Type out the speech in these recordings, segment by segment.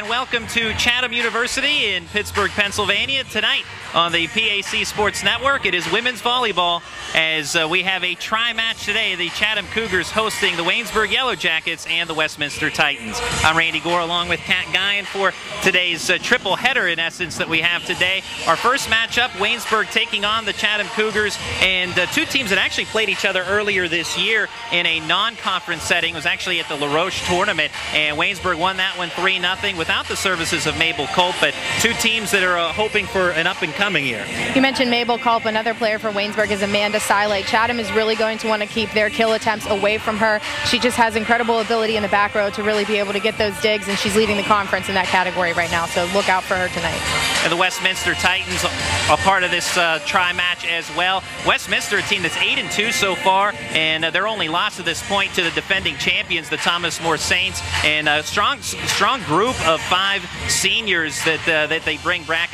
and welcome to Chatham University in Pittsburgh, Pennsylvania. Tonight on the PAC Sports Network, it is women's volleyball as we have a tri-match today. The Chatham Cougars hosting the Waynesburg Yellow Jackets and the Westminster Titans. I'm Randy Gore along with Kat Guyan for today's triple header, in essence, that we have today. Our first matchup, Waynesburg taking on the Chatham Cougars, and two teams that actually played each other earlier this year in a non-conference setting. It was actually at the LaRoche tournament, and Waynesburg won that one 3-0 without the services of Mabel Culp, but two teams that are hoping for an up-and-coming year. You mentioned Mabel Culp. Another player for Waynesburg is Amanda Silate. Chatham is really going to want to keep their kill attempts away from her. She just has incredible ability in the back row to really be able to get those digs, and she's leading the conference in that category right now, so look out for her tonight. And the Westminster Titans a part of this tri-match as well. Westminster, a team that's 8-2 so far, and their only loss at this point to the defending champions, the Thomas More Saints, and a strong group of 5 seniors that they bring back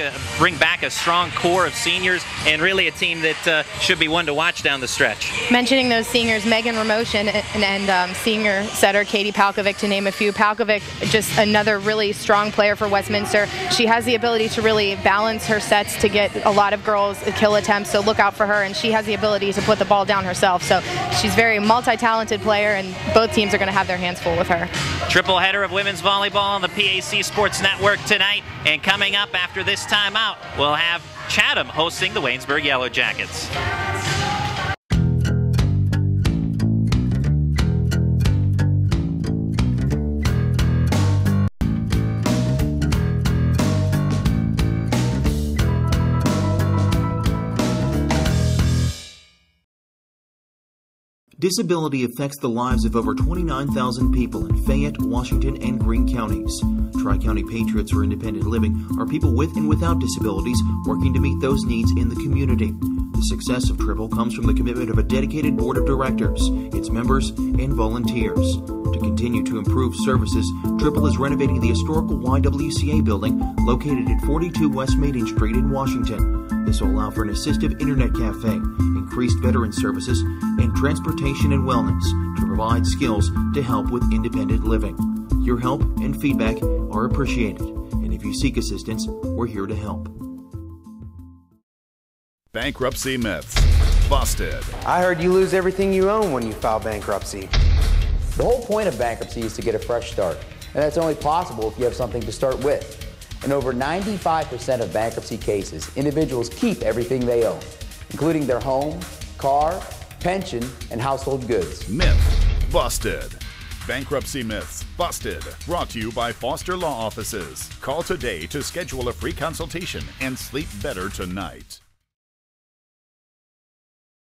a strong core of seniors, and really a team that should be one to watch down the stretch. Mentioning those seniors, Megan Ramoshin and senior setter Katie Palkovic, to name a few. Palkovic, just another really strong player for Westminster. She has the ability to really balance her sets to get a lot of girls kill attempts, so look out for her, and she has the ability to put the ball down herself, so she's a very multi-talented player, and both teams are going to have their hands full with her. Triple header of women's volleyball on the PAC Sports Network tonight, and coming up after this timeout, we'll have Chatham hosting the Waynesburg Yellow Jackets. Disability affects the lives of over 29,000 people in Fayette, Washington, and Greene counties. Tri-County Patriots for Independent Living are people with and without disabilities working to meet those needs in the community. The success of Triple comes from the commitment of a dedicated board of directors, its members, and volunteers. To continue to improve services, Triple is renovating the historical YWCA building located at 42 West Maiden Street in Washington. This will allow for an assistive internet cafe, increased veteran services, and transportation and wellness to provide skills to help with independent living. Your help and feedback are appreciated, and if you seek assistance, we're here to help. Bankruptcy myths. Busted. I heard you lose everything you own when you file bankruptcy. The whole point of bankruptcy is to get a fresh start, and that's only possible if you have something to start with. In over 95% of bankruptcy cases, individuals keep everything they own, including their home, car, pension, and household goods. Myth busted. Bankruptcy myths busted. Brought to you by Foster Law Offices. Call today to schedule a free consultation and sleep better tonight.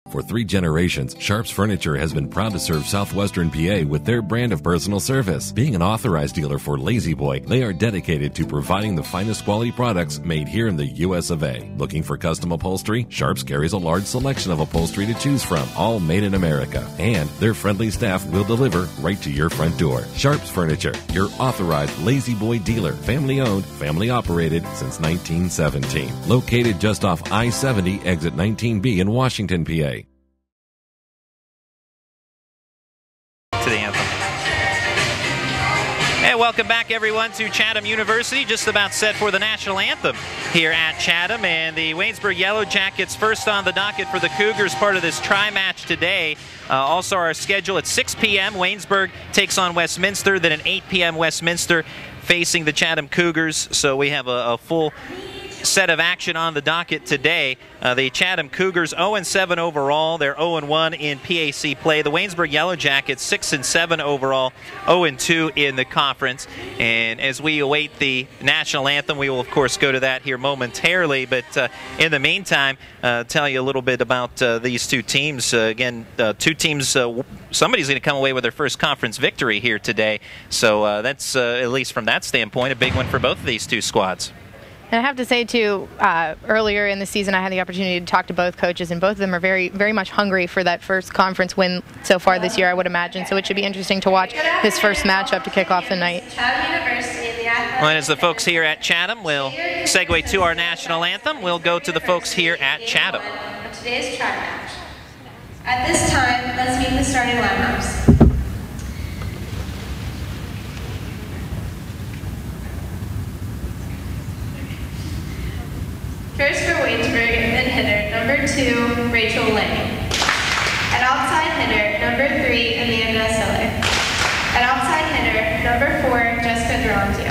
For 3 generations, Sharps Furniture has been proud to serve southwestern PA with their brand of personal service. Being an authorized dealer for Lazy Boy, they are dedicated to providing the finest quality products made here in the US of A. Looking for custom upholstery? Sharps carries a large selection of upholstery to choose from, all made in America. And their friendly staff will deliver right to your front door. Sharps Furniture, your authorized Lazy Boy dealer. Family owned, family operated since 1917. Located just off I-70, exit 19B in Washington, PA. To the anthem. And welcome back, everyone, to Chatham University. Just about set for the national anthem here at Chatham, and the Waynesburg Yellow Jackets first on the docket for the Cougars, part of this tri-match today. Also our schedule at 6 p.m. Waynesburg takes on Westminster, then at 8 p.m. Westminster facing the Chatham Cougars. So we have a full set of action on the docket today. The Chatham Cougars 0-7 overall. They're 0-1 in PAC play. The Waynesburg Yellow Jackets 6-7 overall, 0-2 in the conference. And as we await the national anthem, we will of course go to that here momentarily. But in the meantime, tell you a little bit about these two teams. Again, two teams. Somebody's going to come away with their first conference victory here today. So that's at least from that standpoint a big one for both of these two squads. And I have to say, too, earlier in the season, I had the opportunity to talk to both coaches, and both of them are very, very much hungry for that first conference win so far this year, I would imagine. So it should be interesting to watch this first matchup to kick off the night. Well, and as the folks here at Chatham will segue to our national anthem, we'll go to the folks here at Chatham. Today's tri-match. At this time, let's meet the starting lineups. First for Waynesburg, mid hitter, number 2, Rachel Lang. At outside hitter, number 3, Amanda Siller. At outside hitter, number 4, Jessica Durantio.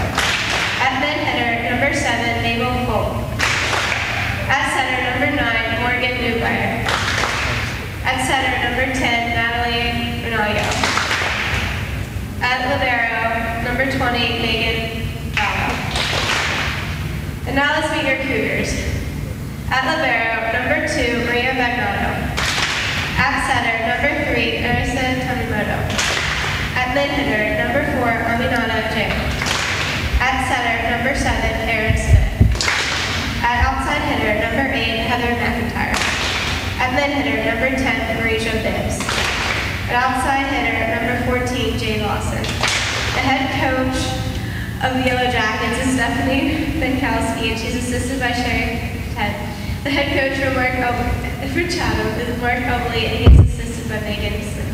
At mid hitter, number 7, Mabel Cole. At center, number 9, Morgan Newbauer. At center, number 10, Natalie Renaglio. At libero, number 20, Megan Allo. And now let's meet your Cougars. At libero, number 2, Maria Bagnato. At center, number 3, Arisa Tamimoto. At mid hitter, number 4, Aminata J. At center, number 7, Erin Smith. At outside hitter, number 8, Heather McIntyre. At mid hitter, number 10, Marisha Bibbs. At outside hitter, number 14, Jay Lawson. The head coach of the Yellow Jackets is Stephanie Benkowski, and she's assisted by Sherry Ted. The head coach for Chatham is Mark Obley, and he's assisted by Megan Smith.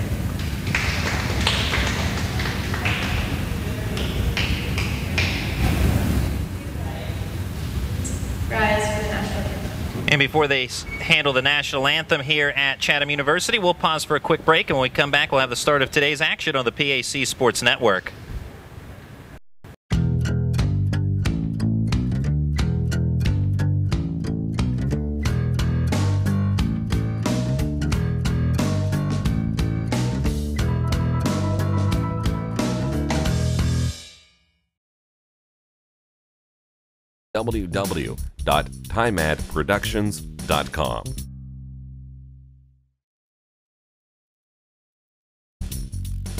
Rise for the national anthem. And before they handle the national anthem here at Chatham University, we'll pause for a quick break, and when we come back, we'll have the start of today's action on the PAC Sports Network. www.timadproductions.com.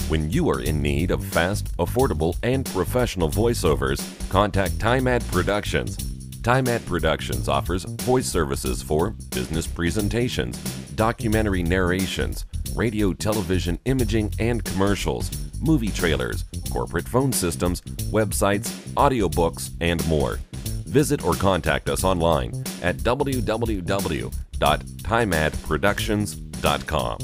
When you are in need of fast, affordable, and professional voiceovers, contact TiMad Productions. TiMad Productions offers voice services for business presentations, documentary narrations, radio, television, imaging, and commercials, movie trailers, corporate phone systems, websites, audiobooks, and more. Visit or contact us online at www.timadproductions.com.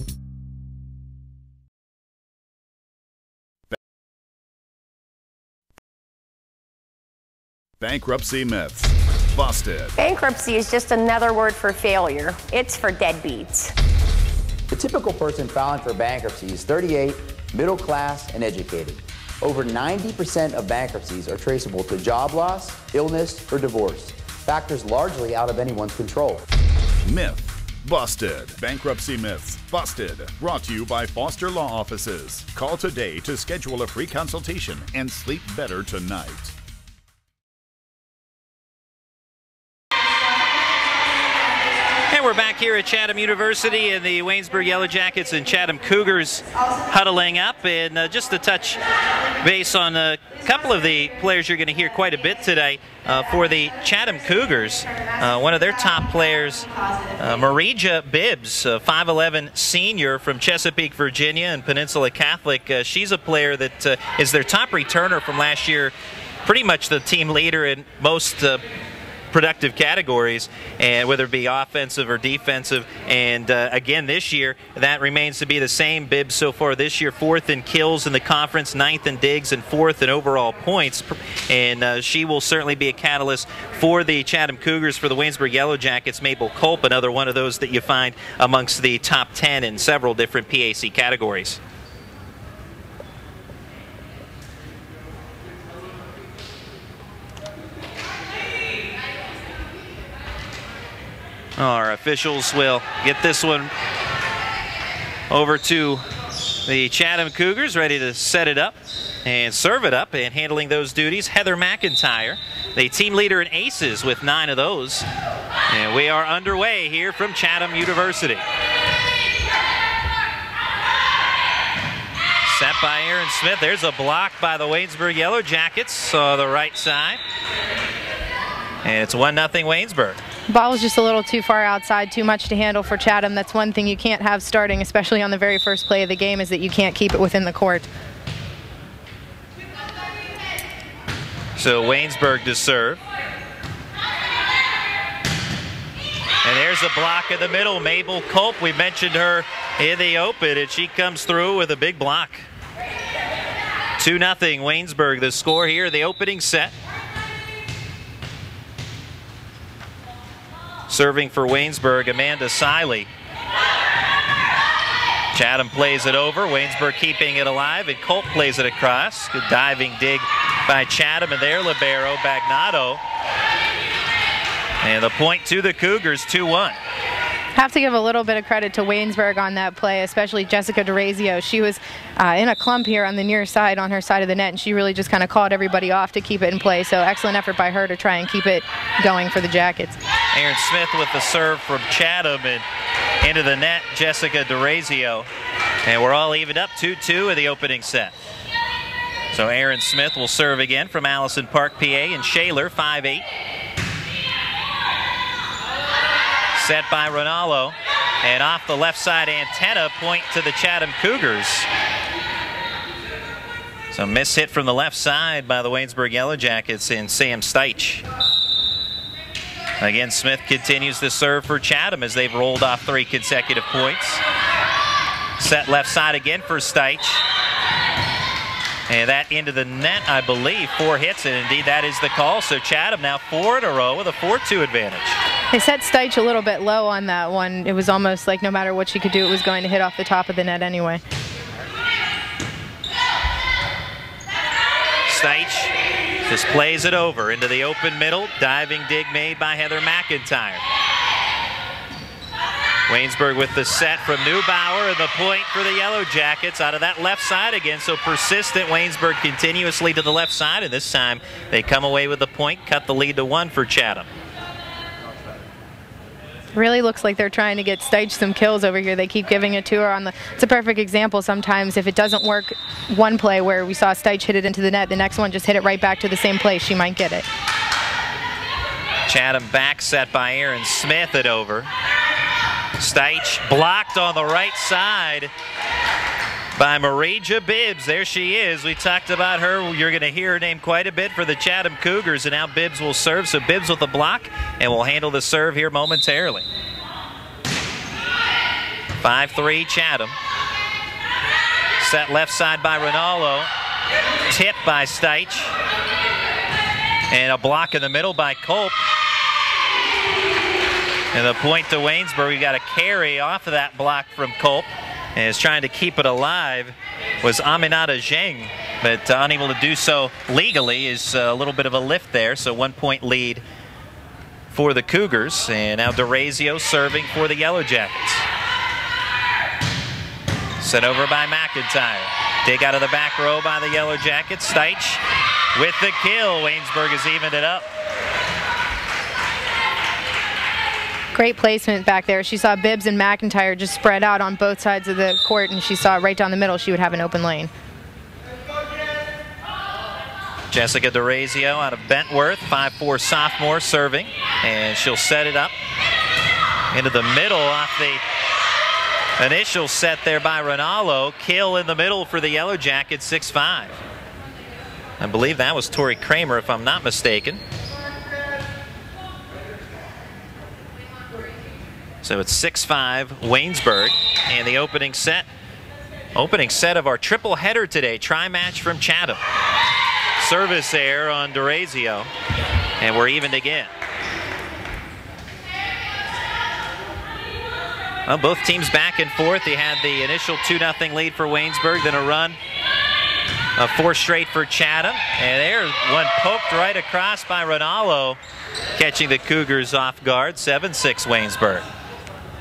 Bankruptcy myths busted. Bankruptcy is just another word for failure. It's for deadbeats. The typical person filing for bankruptcy is 38, middle class, and educated. Over 90% of bankruptcies are traceable to job loss, illness, or divorce, factors largely out of anyone's control. Myth busted. Bankruptcy myths busted. Brought to you by Foster Law Offices. Call today to schedule a free consultation and sleep better tonight. We're back here at Chatham University, and the Waynesburg Yellow Jackets and Chatham Cougars huddling up. And just to touch base on a couple of the players you're going to hear quite a bit today. For the Chatham Cougars, one of their top players, Marija Bibbs, a 5'11" senior from Chesapeake, Virginia, and Peninsula Catholic. She's a player that is their top returner from last year, pretty much the team leader in most productive categories, and whether it be offensive or defensive. And again, this year that remains to be the same. Bibbs so far this year 4th in kills in the conference, 9th in digs, and 4th in overall points. And she will certainly be a catalyst for the Chatham Cougars. For the Waynesburg Yellow Jackets, Mabel Culp, another one of those that you find amongst the top 10 in several different PAC categories. Our officials will get this one over to the Chatham Cougars, ready to set it up and serve it up. And handling those duties, Heather McIntyre, the team leader in aces with 9 of those. And we are underway here from Chatham University. Set by Erin Smith. There's a block by the Waynesburg Yellow Jackets on the right side. And it's 1-0 Waynesburg. Ball was just a little too far outside, too much to handle for Chatham. That's one thing you can't have starting, especially on the very first play of the game, is that you can't keep it within the court. So Waynesburg to serve. And there's a block in the middle. Mabel Culp, we mentioned her in the open, and she comes through with a big block. 2-0 Waynesburg, the score here, the opening set. Serving for Waynesburg, Amanda Siley. Chatham plays it over. Waynesburg keeping it alive, and Culp plays it across. Good diving dig by Chatham and their libero, Bagnato. And the point to the Cougars, 2-1. Have to give a little bit of credit to Waynesburg on that play, especially Jessica DeRazio. She was in a clump here on the near side, on her side of the net, and she really just kind of called everybody off to keep it in play. So excellent effort by her to try and keep it going for the Jackets. Aaron Smith with the serve from Chatham, and into the net, Jessica DeRazio. And we're all evened up 2-2 in the opening set. So Aaron Smith will serve again from Allison Park, PA, and Shaler, 5-8. Set by Ronaldo, and off the left side antenna, point to the Chatham Cougars. So miss hit from the left side by the Waynesburg Yellow Jackets and Sam Steich. Again, Smith continues to serve for Chatham as they've rolled off 3 consecutive points. Set left side again for Steich. And that into the net, I believe, 4 hits, and indeed that is the call. So Chatham now 4 in a row with a 4-2 advantage. They set Steich a little bit low on that one. It was almost like no matter what she could do, it was going to hit off the top of the net anyway. Steich just plays it over into the open middle. Diving dig made by Heather McIntyre. Waynesburg with the set from Neubauer, and the point for the Yellow Jackets out of that left side again. So persistent Waynesburg continuously to the left side, and this time they come away with the point, cut the lead to 1 for Chatham. Really looks like they're trying to get Steich some kills over here. They keep giving it to her on the. It's a perfect example. Sometimes if it doesn't work one play where we saw Steich hit it into the net, the next one just hit it right back to the same place. She might get it. Chatham back set by Aaron Smith it over. Steich blocked on the right side by Marija Bibbs. There she is. We talked about her. You're going to hear her name quite a bit for the Chatham Cougars, and now Bibbs will serve. So Bibbs with the block, and will handle the serve here momentarily. 5-3 Chatham. Set left side by Ronaldo. Tip by Steich. And a block in the middle by Culp. And the point to Waynesburg. We got a carry off of that block from Culp. And is trying to keep it alive was Aminata Zheng, but unable to do so legally. Is a little bit of a lift there, so 1-point lead for the Cougars. And now DeRazio serving for the Yellow Jackets. Set over by McIntyre. Dig out of the back row by the Yellow Jackets. Steich with the kill. Waynesburg has evened it up. Great placement back there. She saw Bibbs and McIntyre just spread out on both sides of the court, and she saw right down the middle she would have an open lane. Jessica DeRazio out of Bentworth, 5'4" sophomore serving, and she'll set it up into the middle off the initial set there by Ronaldo. Kill in the middle for the Yellow Jackets, 6-5. I believe that was Tori Kramer, if I'm not mistaken. So it's 6-5 Waynesburg, and the opening set of our triple header today. Try match from Chatham. Service error on DeRazio, and we're evened again. Well, both teams back and forth. They had the initial 2-0 lead for Waynesburg, then a run of 4 straight for Chatham. And there's one poked right across by Ronaldo, catching the Cougars off guard. 7-6 Waynesburg.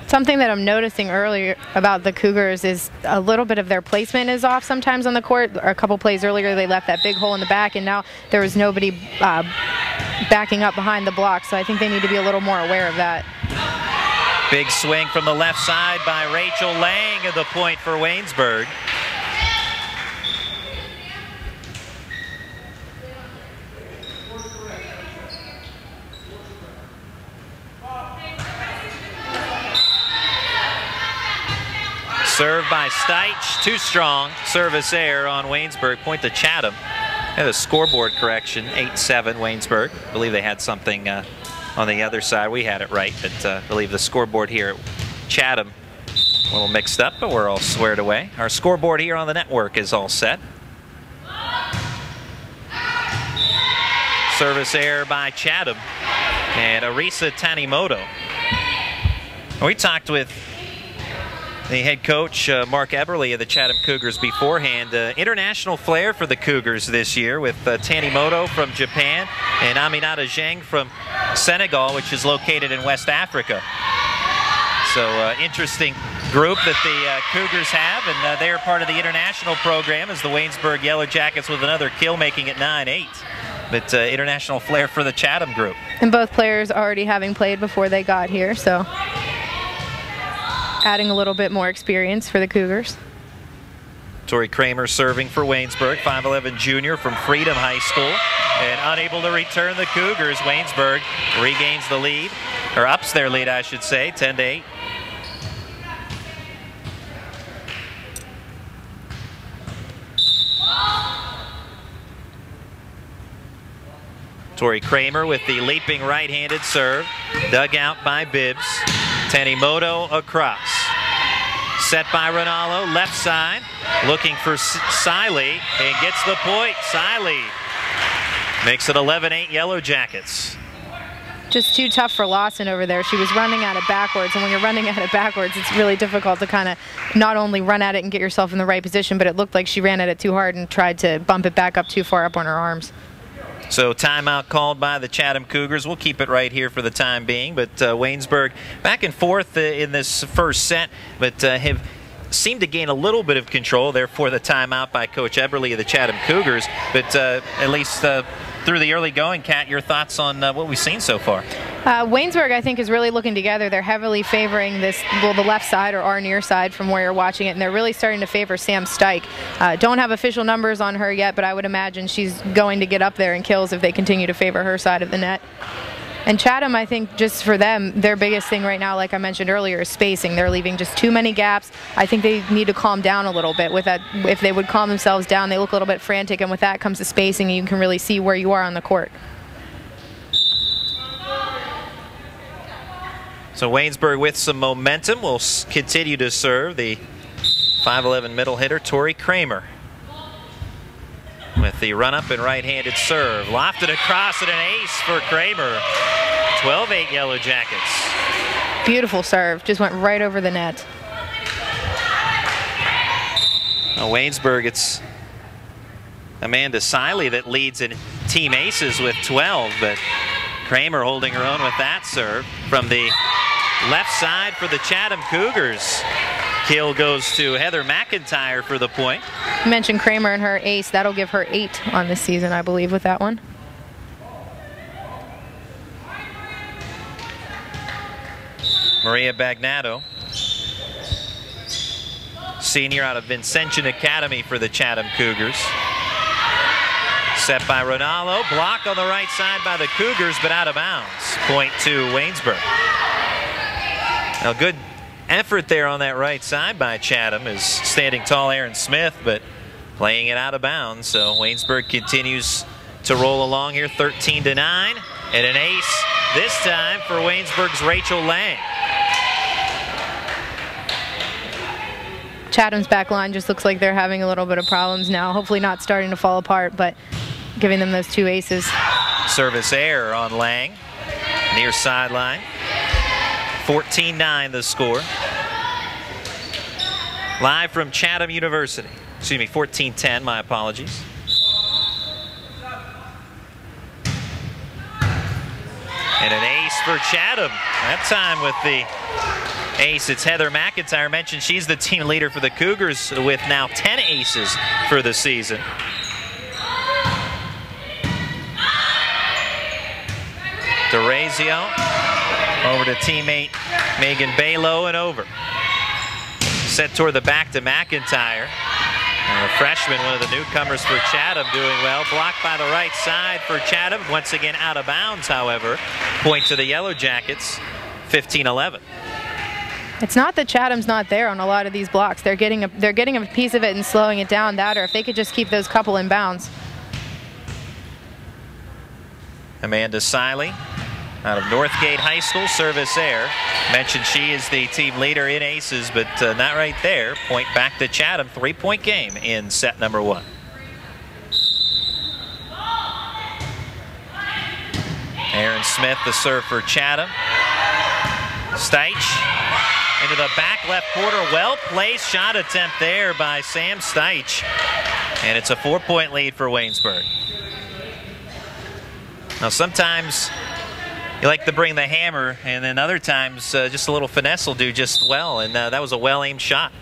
Something that I'm noticing earlier about the Cougars is a little bit of their placement is off sometimes on the court. A couple plays earlier, they left that big hole in the back, and now there was nobody backing up behind the block. So I think they need to be a little more aware of that. Big swing from the left side by Rachel Lang at the point for Waynesburg. Serve by Steich, too strong. Service error on Waynesburg. Point to Chatham. Had a scoreboard correction, 8-7 Waynesburg. I believe they had something on the other side. We had it right, but I believe the scoreboard here at Chatham a little mixed up, but we're all squared away. Our scoreboard here on the network is all set. Service error by Chatham, and Arisa Tanimoto We talked with the head coach, Mark Eberle of the Chatham Cougars beforehand. International flair for the Cougars this year with Tanimoto from Japan and Aminata Zheng from Senegal, which is located in West Africa. So interesting group that the Cougars have, and they're part of the international program as the Waynesburg Yellow Jackets with another kill, making it 9-8. But international flair for the Chatham group. And both players already having played before they got here, so adding a little bit more experience for the Cougars. Tori Kramer serving for Waynesburg, 5'11" junior from Freedom High School, and unable to return the Cougars. Waynesburg regains the lead, or ups their lead, I should say, 10-8. Tori Kramer with the leaping right-handed serve, dug out by Bibbs. Tanimoto across. Set by Ronaldo, left side, looking for Siley, and gets the point. Siley makes it 11-8 Yellow Jackets. Just too tough for Lawson over there. She was running at it backwards, and when you're running at it backwards, it's really difficult to kind of not only run at it and get yourself in the right position, but it looked like she ran at it too hard and tried to bump it back up too far up on her arms. So timeout called by the Chatham Cougars. We'll keep it right here for the time being, but Waynesburg back and forth in this first set, but have seemed to gain a little bit of control. Therefore, the timeout by Coach Eberle of the Chatham Cougars. But at least through the early going, Kat, your thoughts on what we've seen so far? Waynesburg, I think, is really looking together. They're heavily favoring this, well, the left side or our near side from where you're watching it, and they're really starting to favor Sam Stike. Don't have official numbers on her yet, but I would imagine she's going to get up there in kills if they continue to favor her side of the net. And Chatham, I think, just for them, their biggest thing right now, like I mentioned earlier, is spacing. They're leaving just too many gaps. I think they need to calm down a little bit with that. If they would calm themselves down, they look a little bit frantic, and with that comes the spacing, and you can really see where you are on the court. So Waynesburg with some momentum will continue to serve. The 5'11" middle hitter, Tori Kramer, with the run-up and right-handed serve. Lofted across and an ace for Kramer. 12-8 Yellow Jackets. Beautiful serve. Just went right over the net. Well, Waynesburg, it's Amanda Siley that leads in team aces with 12, but Kramer holding her own with that serve. From the left side for the Chatham Cougars, kill goes to Heather McIntyre for the point. You mentioned Kramer and her ace. That'll give her 8 on this season, I believe, with that one. Maria Bagnato, senior out of Vincentian Academy for the Chatham Cougars. Set by Ronaldo, block on the right side by the Cougars, but out of bounds. Point to Waynesburg. Now, good effort there on that right side by Chatham is standing tall Aaron Smith, but playing it out of bounds. So Waynesburg continues to roll along here, 13-9, and an ace this time for Waynesburg's Rachel Lang. Chatham's back line just looks like they're having a little bit of problems now. Hopefully not starting to fall apart, but giving them those 2 aces. Service error on Lang, near sideline. 14-9 the score. Live from Chatham University. Excuse me, 14-10, my apologies. And an ace for Chatham. That time with the ace, it's Heather McIntyre. Mentioned she's the team leader for the Cougars with now 10 aces for the season. DeRazio over to teammate Megan Balo and over. Set toward the back to McIntyre. And the freshman, one of the newcomers for Chatham, doing well. Blocked by the right side for Chatham. Once again out of bounds, however. Point to the Yellow Jackets, 15-11. It's not that Chatham's not there on a lot of these blocks. They're getting a piece of it and slowing it down. That, or if they could just keep those couple in bounds. Amanda Siley out of Northgate High School, service error. Mentioned she is the team leader in aces, but not right there. Point back to Chatham. 3-point game in set number 1. Aaron Smith, the serve for Chatham. Steich into the back left corner. Well-placed shot attempt there by Sam Steich. And it's a 4-point lead for Waynesburg. Now, sometimes you like to bring the hammer, and then other times just a little finesse will do just well, and that was a well-aimed shot.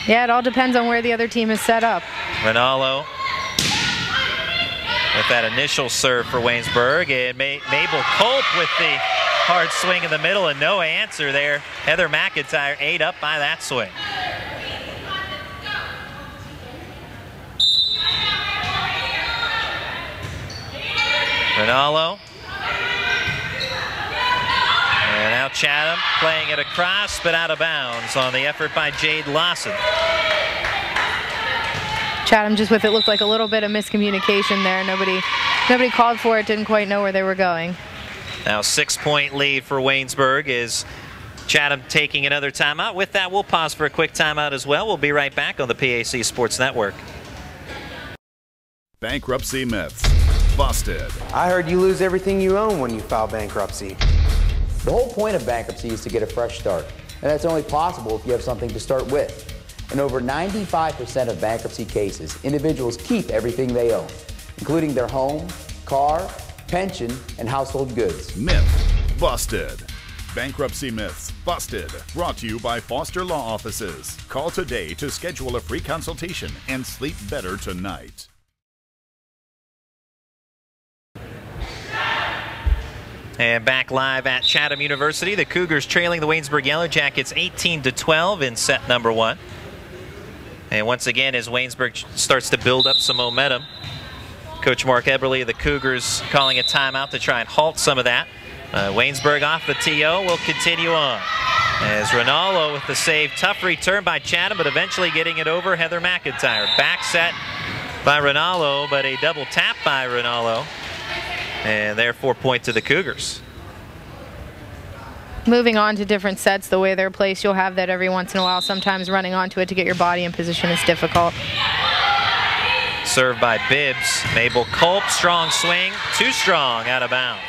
Yeah, it all depends on where the other team is set up. Rinaldo with that initial serve for Waynesburg, and Mabel Culp with the hard swing in the middle, and no answer there. Heather McIntyre ate up by that swing. Rinaldo. And now Chatham playing it across, but out of bounds on the effort by Jade Lawson. Chatham just with it looked like a little bit of miscommunication there. Nobody called for it, didn't quite know where they were going. Now 6-point lead for Waynesburg is Chatham taking another timeout. With that, we'll pause for a quick timeout as well. We'll be right back on the PAC Sports Network. Bankruptcy myths busted. I heard you lose everything you own when you file bankruptcy. The whole point of bankruptcy is to get a fresh start, and that's only possible if you have something to start with. In over 95% of bankruptcy cases, individuals keep everything they own, including their home, car, pension, and household goods. Myth busted. Bankruptcy myths busted. Brought to you by Foster Law Offices. Call today to schedule a free consultation and sleep better tonight. And back live at Chatham University, the Cougars trailing the Waynesburg Yellow Jackets 18-12 in set number 1. And once again, as Waynesburg starts to build up some momentum, Coach Mark Eberly of the Cougars calling a timeout to try and halt some of that. Waynesburg off the TO will continue on. As Rinaldo with the save, tough return by Chatham, but eventually getting it over Heather McIntyre. Back set by Rinaldo, but a double tap by Rinaldo. And therefore, point to the Cougars. Moving on to different sets, the way they're placed, you'll have that every once in a while. Sometimes running onto it to get your body in position is difficult. Served by Bibbs. Mabel Culp, strong swing, too strong, out of bounds.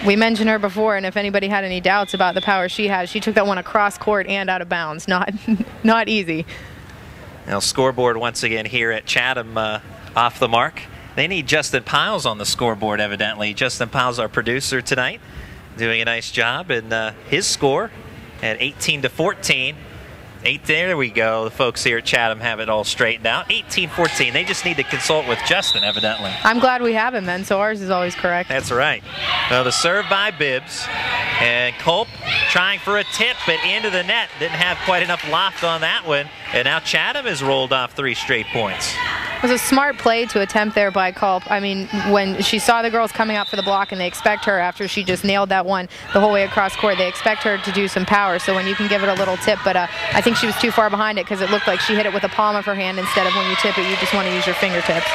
We mentioned her before, and if anybody had any doubts about the power she has, she took that one across court and out of bounds. Not easy. Now scoreboard once again here at Chatham off the mark. They need Justin Piles on the scoreboard, evidently. Justin Piles, our producer tonight, doing a nice job. And his score at 18-14. There we go. The folks here at Chatham have it all straightened out. 18-14. They just need to consult with Justin, evidently. I'm glad we have him then, so ours is always correct. That's right. Now the serve by Bibbs. And Culp trying for a tip, but into the net. Didn't have quite enough loft on that one. And now Chatham has rolled off 3 straight points. It was a smart play to attempt there by Culp. I mean, when she saw the girls coming out for the block and they expect her, after she just nailed that one the whole way across court, they expect her to do some power. So when you can give it a little tip, but I think she was too far behind it because it looked like she hit it with the palm of her hand instead of when you tip it, you just want to use your fingertips.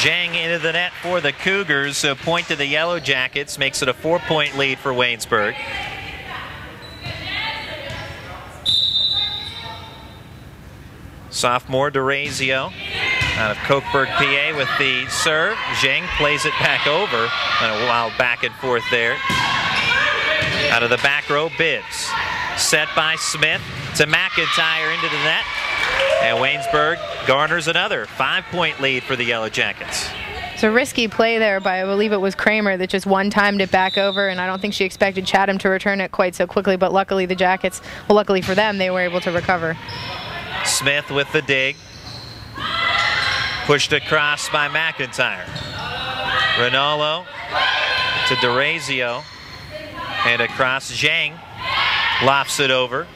Zhang into the net for the Cougars. So point to the Yellow Jackets, makes it a 4-point lead for Waynesburg. Sophomore DeRazio out of Cokeburg, PA with the serve. Zhang plays it back over. And a wild back and forth there. Out of the back row, Bibbs. Set by Smith to McIntyre into the net. And Waynesburg garners another 5-point lead for the Yellow Jackets. It's a risky play there by, I believe it was Kramer, that just one-timed it back over, and I don't think she expected Chatham to return it quite so quickly, but luckily the Jackets, well, luckily for them, they were able to recover. Smith with the dig. Pushed across by McIntyre. Rinaldo to DeRazio. And across Zhang. Lofts it over.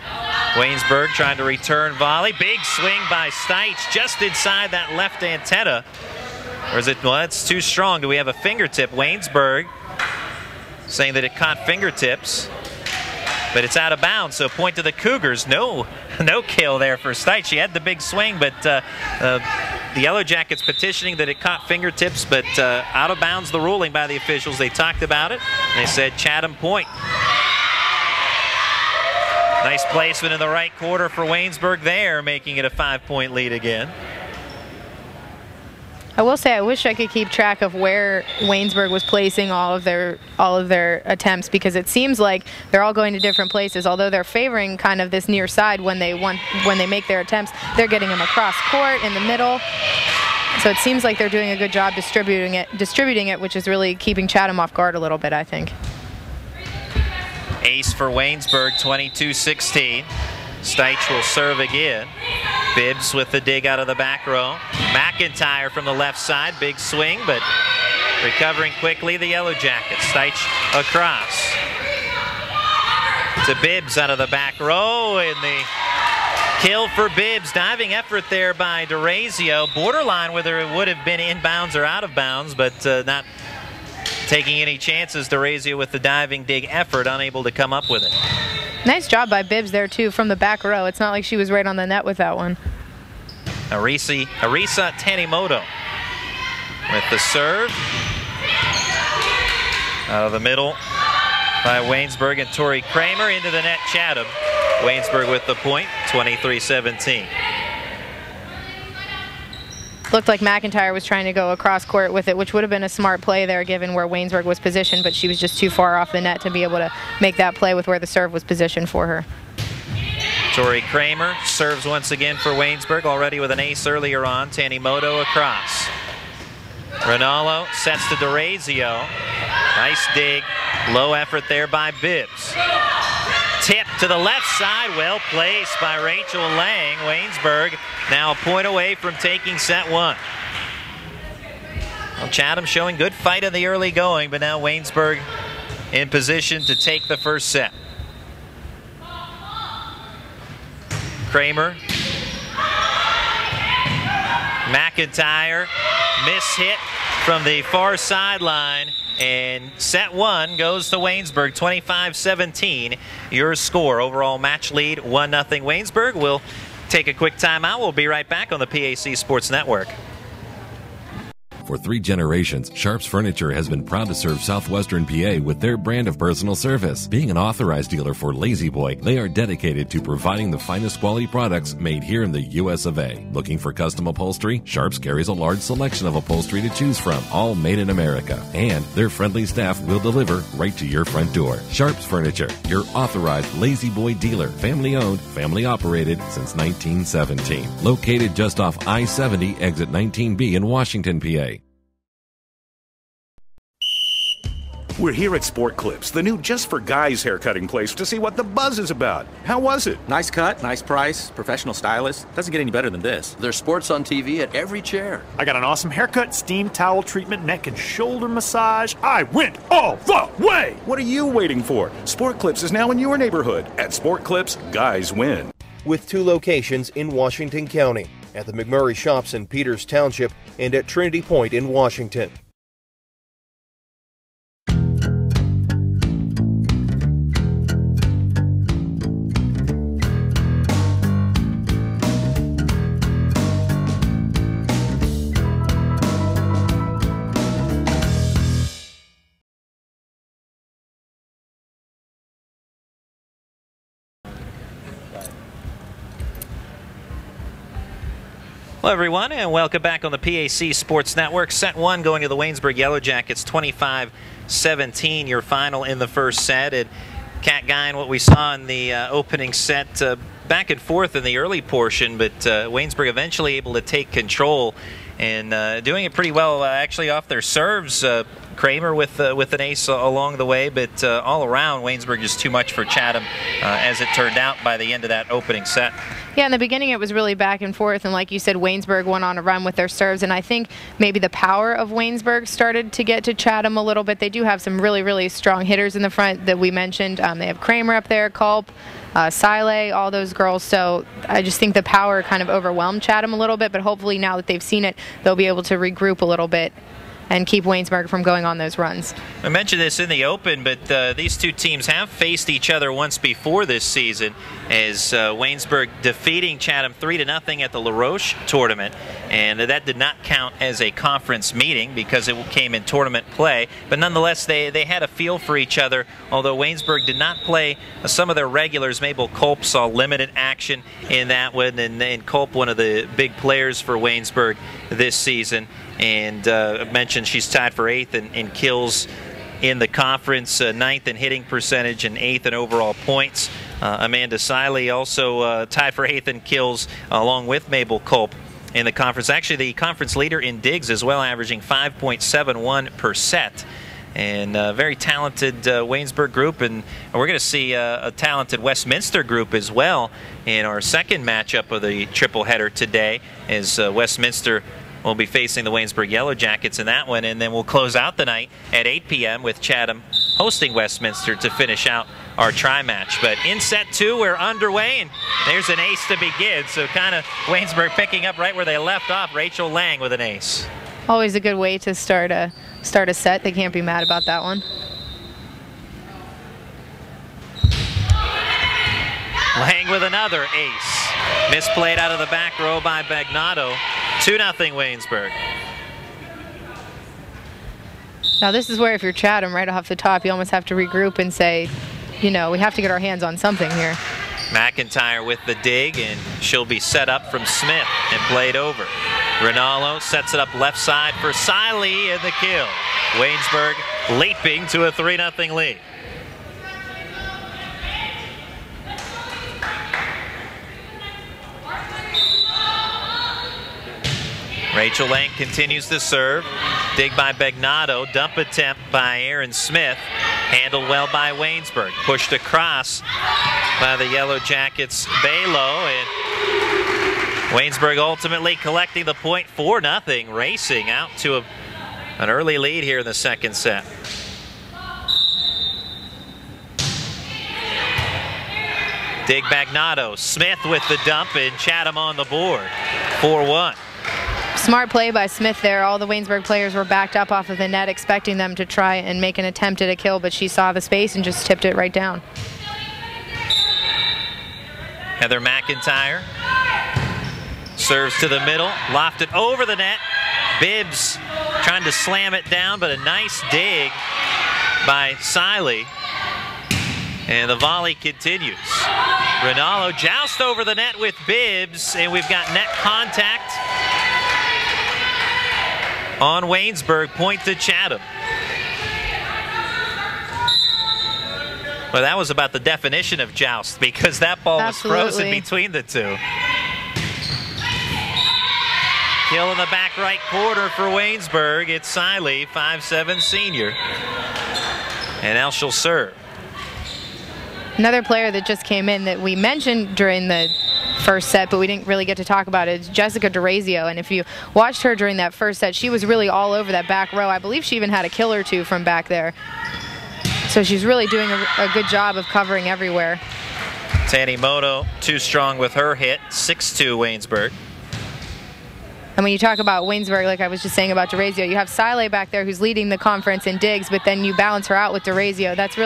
Waynesburg trying to return volley. Big swing by Steich just inside that left antenna. Or is it, well, it's too strong. Do we have a fingertip? Waynesburg saying that it caught fingertips. But it's out of bounds, so point to the Cougars. No kill there for Steich. She had the big swing, but the Yellow Jackets petitioning that it caught fingertips, but out of bounds the ruling by the officials. They talked about it, and they said Chatham point. Nice placement in the right quarter for Waynesburg there, making it a 5-point lead again. I will say I wish I could keep track of where Waynesburg was placing all of their attempts, because it seems like they're all going to different places. Although they're favoring kind of this near side when they make their attempts, they're getting them across court, in the middle. So it seems like they're doing a good job distributing it, which is really keeping Chatham off guard a little bit, I think. Ace for Waynesburg, 22-16. Steich will serve again. Bibbs with the dig out of the back row. McIntyre from the left side, big swing, but recovering quickly, the Yellow Jackets. Steich across to Bibbs out of the back row, and the kill for Bibbs. Diving effort there by DeRazio. Borderline whether it would have been inbounds or out of bounds, but not taking any chances. DeRazio with the diving dig effort, unable to come up with it. Nice job by Bibbs there, too, from the back row. It's not like she was right on the net with that one. Arisa Tanimoto with the serve. Out of the middle by Waynesburg, and Tori Kramer into the net. Chatham. Waynesburg with the point, 23-17. Looked like McIntyre was trying to go across court with it, which would have been a smart play there given where Waynesburg was positioned, but she was just too far off the net to be able to make that play with where the serve was positioned for her. Tori Kramer serves once again for Waynesburg, already with an ace earlier on. Tanimoto across. Rinaldo sets to DeRazio. Nice dig. Low effort there by Bibbs. Tip to the left side, well placed by Rachel Lang. Waynesburg now a point away from taking set one. Well, Chatham showing good fight in the early going, but now Waynesburg in position to take the first set. Kramer. McIntyre, miss hit from the far sideline. And set one goes to Waynesburg, 25-17. Your score, overall match lead, 1-0 Waynesburg. We'll take a quick timeout. We'll be right back on the PAC Sports Network. For 3 generations, Sharps Furniture has been proud to serve southwestern PA with their brand of personal service. Being an authorized dealer for Lazy Boy, they are dedicated to providing the finest quality products made here in the US of A. Looking for custom upholstery? Sharps carries a large selection of upholstery to choose from, all made in America. And their friendly staff will deliver right to your front door. Sharps Furniture, your authorized Lazy Boy dealer. Family owned, family operated since 1917. Located just off I-70, exit 19B in Washington, PA. We're here at Sport Clips, the new just for guys haircutting place, to see what the buzz is about. How was it? Nice cut, nice price, professional stylist. Doesn't get any better than this. There's sports on TV at every chair. I got an awesome haircut, steam towel treatment, neck and shoulder massage. I went all the way! What are you waiting for? Sport Clips is now in your neighborhood. At Sport Clips, guys win. With 2 locations in Washington County, at the McMurray Shops in Peters Township and at Trinity Point in Washington. Hello, everyone, and welcome back on the PAC Sports Network. Set one going to the Waynesburg Yellow Jackets, 25-17, your final in the first set. And Kat Guine, what we saw in the opening set, back and forth in the early portion, but Waynesburg eventually able to take control and doing it pretty well, actually, off their serves. Kramer with an ace along the way, but all around, Waynesburg just too much for Chatham, as it turned out by the end of that opening set. Yeah, in the beginning it was really back and forth, and like you said, Waynesburg went on a run with their serves, and I think maybe the power of Waynesburg started to get to Chatham a little bit. They do have some really, really strong hitters in the front that we mentioned. They have Kramer up there, Culp, Sile, all those girls, so I just think the power kind of overwhelmed Chatham a little bit, but hopefully now that they've seen it, they'll be able to regroup a little bit and keep Waynesburg from going on those runs. I mentioned this in the open, but these two teams have faced each other once before this season, as Waynesburg defeating Chatham 3-0 at the La Roche tournament, and that did not count as a conference meeting because it came in tournament play, but nonetheless they had a feel for each other, although Waynesburg did not play some of their regulars. Mabel Culp saw limited action in that one, and Culp, one of the big players for Waynesburg this season. And I mentioned she's tied for 8th in kills in the conference, 9th in hitting percentage, and 8th in overall points. Amanda Siley also tied for 8th in kills along with Mabel Culp in the conference. Actually, the conference leader in digs as well, averaging 5.71 per set. And a very talented Waynesburg group, and we're going to see a talented Westminster group as well in our second matchup of the triple header today, as Westminster will be facing the Waynesburg Yellow Jackets in that one. And then we'll close out the night at 8 p.m. with Chatham hosting Westminster to finish out our tri-match. But in set 2, we're underway, and there's an ace to begin. So kind of Waynesburg picking up right where they left off. Rachel Lang with an ace. Always a good way to start a set. They can't be mad about that one. Lang with another ace. Misplayed out of the back row by Bagnato. 2-0 Waynesburg. Now this is where, if you're Chatham right off the top, you almost have to regroup and say, you know, we have to get our hands on something here. McIntyre with the dig, and she'll be set up from Smith and played over. Rinaldo sets it up left side for Siley, and the kill. Waynesburg leaping to a 3-0 lead. Rachel Lang continues to serve. Dig by Bagnato. Dump attempt by Aaron Smith. Handled well by Waynesburg. Pushed across by the Yellow Jackets' Balo. And Waynesburg ultimately collecting the point, 4-0. Racing out to an early lead here in the second set. Dig Bagnato. Smith with the dump, and Chatham on the board. 4-1. Smart play by Smith there. All the Waynesburg players were backed up off of the net, expecting them to try and make an attempt at a kill, but she saw the space and just tipped it right down. Heather McIntyre serves to the middle, lofted over the net. Bibbs trying to slam it down, but a nice dig by Siley. And the volley continues. Rinaldo joust over the net with Bibbs, and we've got net contact on Waynesburg, point to Chatham. Well, that was about the definition of joust, because that ball was frozen between the two. Kill in the back right corner for Waynesburg. It's Siley, 5'7" senior. And now she'll serve. Another player that just came in that we mentioned during the first set, but we didn't really get to talk about it, is Jessica DeRazio. And if you watched her during that first set, she was really all over that back row. I believe she even had a kill or two from back there. So she's really doing a good job of covering everywhere. Tanimoto too strong with her hit, 6-2 Waynesburg. And when you talk about Waynesburg, like I was just saying about DeRazio, you have Siley back there who's leading the conference in digs, but then you balance her out with DeRazio. It's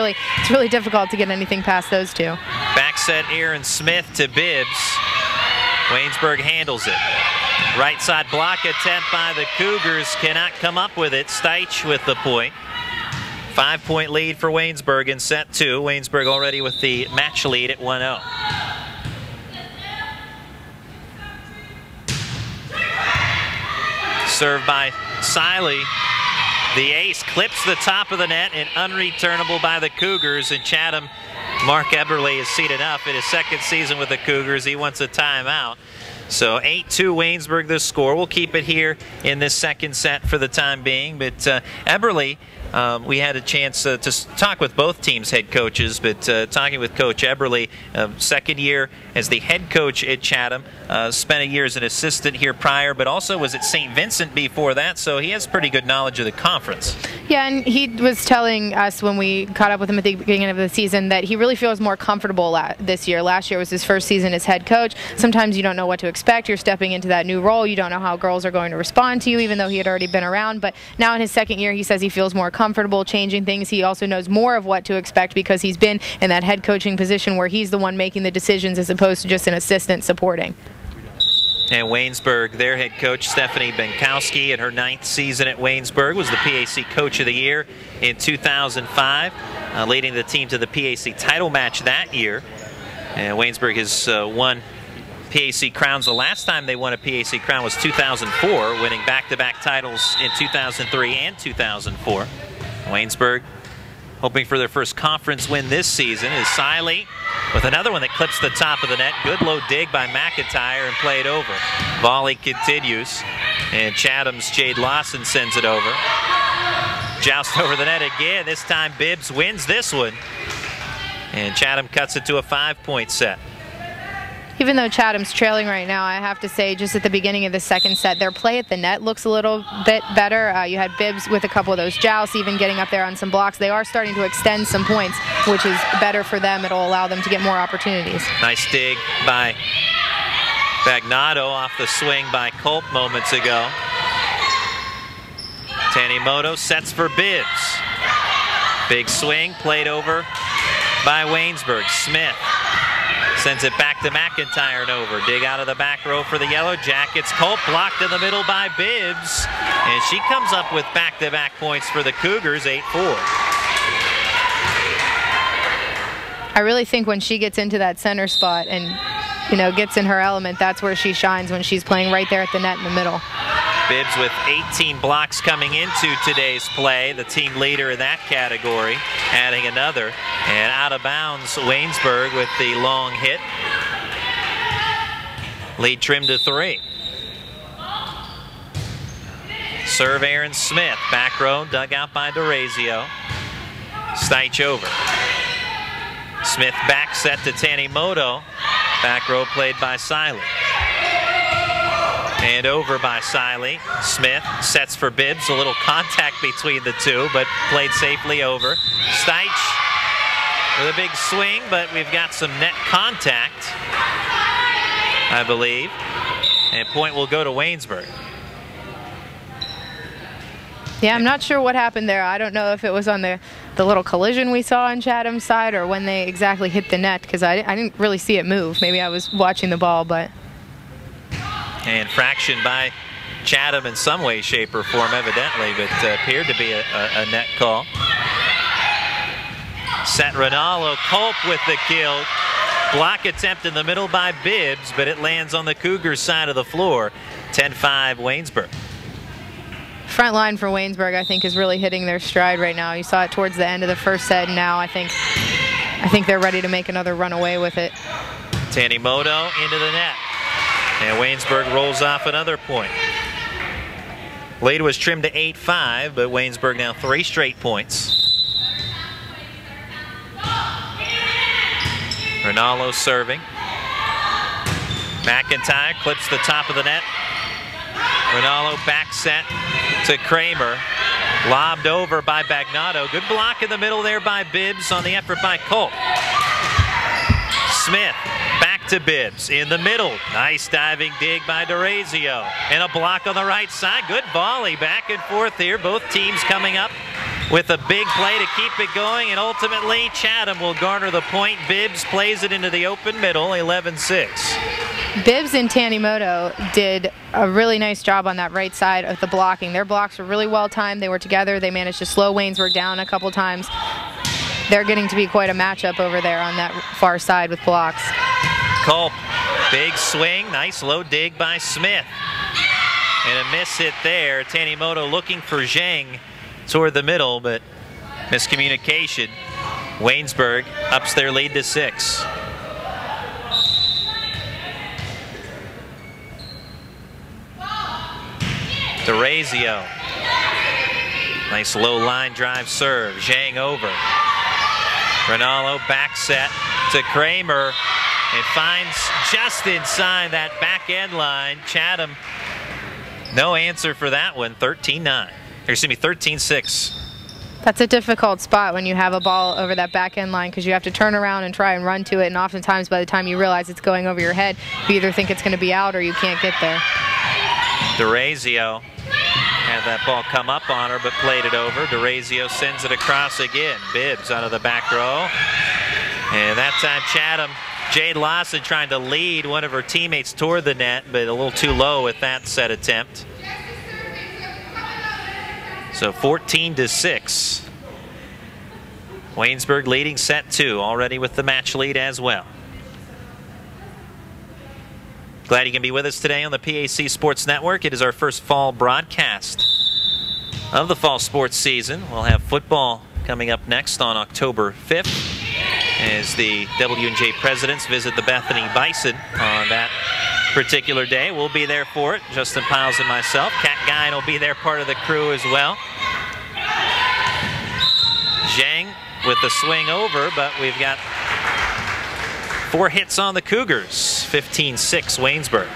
really difficult to get anything past those two. Back set Aaron Smith to Bibbs. Waynesburg handles it. Right side block attempt by the Cougars, cannot come up with it. Steich with the point. 5-point lead for Waynesburg in set 2. Waynesburg already with the match lead at 1-0. Served by Siley. The ace clips the top of the net and unreturnable by the Cougars. And Chatham, Mark Eberle is seated up in his second season with the Cougars. He wants a timeout. So 8-2 Waynesburg this score. We'll keep it here in this second set for the time being. But Eberle, we had a chance to talk with both teams' head coaches, but talking with Coach Eberle, second year as the head coach at Chatham, spent a year as an assistant here prior, but also was at St. Vincent before that, so he has pretty good knowledge of the conference. Yeah, and he was telling us when we caught up with him at the beginning of the season that he really feels more comfortable this year. Last year was his first season as head coach. Sometimes you don't know what to expect. You're stepping into that new role. You don't know how girls are going to respond to you, even though he had already been around. But now in his second year, he says he feels more comfortable changing things. He also knows more of what to expect because he's been in that head coaching position where he's the one making the decisions as opposed to just an assistant supporting. And Waynesburg, their head coach, Stephanie Benkowski, in her 9th season at Waynesburg, was the PAC Coach of the Year in 2005, leading the team to the PAC title match that year. And Waynesburg has won PAC crowns. The last time they won a PAC crown was 2004, winning back-to-back titles in 2003 and 2004. Waynesburg hoping for their first conference win this season is Siley with another one that clips the top of the net. Good low dig by McIntyre and played over. Volley continues, and Chatham's Jade Lawson sends it over. Joust over the net again. This time Bibbs wins this one, and Chatham cuts it to a 5-point set. Even though Chatham's trailing right now, I have to say just at the beginning of the second set, their play at the net looks a little bit better. You had Bibbs with a couple of those jousts, even getting up there on some blocks. They are starting to extend some points, which is better for them. It'll allow them to get more opportunities. Nice dig by Bagnotto off the swing by Culp moments ago. Tanimoto sets for Bibbs. Big swing, played over by Waynesburg. Smith sends it back to McIntyre and over. Dig out of the back row for the Yellow Jackets. Culp blocked in the middle by Bibbs. And she comes up with back-to-back points for the Cougars, 8-4. I really think when she gets into that center spot and, you know, gets in her element, that's where she shines, when she's playing right there at the net in the middle. Bibbs with 18 blocks coming into today's play, the team leader in that category, adding another. And out of bounds, Waynesburg with the long hit. Lead trimmed to 3. Serve Aaron Smith, back row, dug out by DeRazio. Steich over. Smith back set to Tanimoto. Back row played by Siley. And over by Siley. Smith sets for Bibbs. A little contact between the two, but played safely over. Steich with a big swing, but we've got some net contact, I believe. And point will go to Waynesburg. Yeah, I'm not sure what happened there. I don't know if it was on the little collision we saw on Chatham's side or when they exactly hit the net, because I didn't really see it move. Maybe I was watching the ball, but... And fraction by Chatham in some way, shape, or form, evidently, but appeared to be a net call. Set Ronaldo. Culp with the kill. Block attempt in the middle by Bibbs, but it lands on the Cougars' side of the floor. 10-5 Waynesburg. Front line for Waynesburg, I think, is really hitting their stride right now. You saw it towards the end of the first set, and now I think they're ready to make another run away with it. Tanimoto into the net. And Waynesburg rolls off another point. Lead was trimmed to 8-5, but Waynesburg now 3 straight points. Ronaldo serving. McIntyre clips the top of the net. Ronaldo back set to Kramer. Lobbed over by Bagnotto. Good block in the middle there by Bibbs on the effort by Culp. Smith back to Bibbs in the middle. Nice diving dig by DeRazio. And a block on the right side. Good volley back and forth here. Both teams coming up with a big play to keep it going. And ultimately, Chatham will garner the point. Bibbs plays it into the open middle, 11-6. Bibbs and Tanimoto did a really nice job on that right side of the blocking. Their blocks were really well timed. They were together. They managed to slow Waynesburg down a couple times. They're getting to be quite a matchup over there on that far side with blocks. Culp, big swing, nice low dig by Smith. And a miss hit there. Tanimoto looking for Zhang toward the middle, but miscommunication. Waynesburg ups their lead to 6. DeRazio. Nice low line drive serve. Zhang over. Ronaldo back set to Kramer and finds just inside that back end line. Chatham, no answer for that one. 13-9. Excuse me, 13-6. That's a difficult spot when you have a ball over that back end line, because you have to turn around and try and run to it, and oftentimes by the time you realize it's going over your head, you either think it's going to be out or you can't get there. DeRazio had that ball come up on her, but played it over. DeRazio sends it across again. Bibbs out of the back row. And that time Chatham, Jade Lawson trying to lead one of her teammates toward the net, but a little too low with that set attempt. So 14-6. Waynesburg leading set 2, already with the match lead as well. Glad you can be with us today on the PAC Sports Network. It is our first fall broadcast of the fall sports season. We'll have football coming up next on October 5th as the W&J presidents visit the Bethany Bison on that particular day. We'll be there for it, Justin Piles and myself. Kat Guyan will be there, part of the crew as well. Zhang with the swing over, but we've got 4 hits on the Cougars, 15-6 Waynesburg.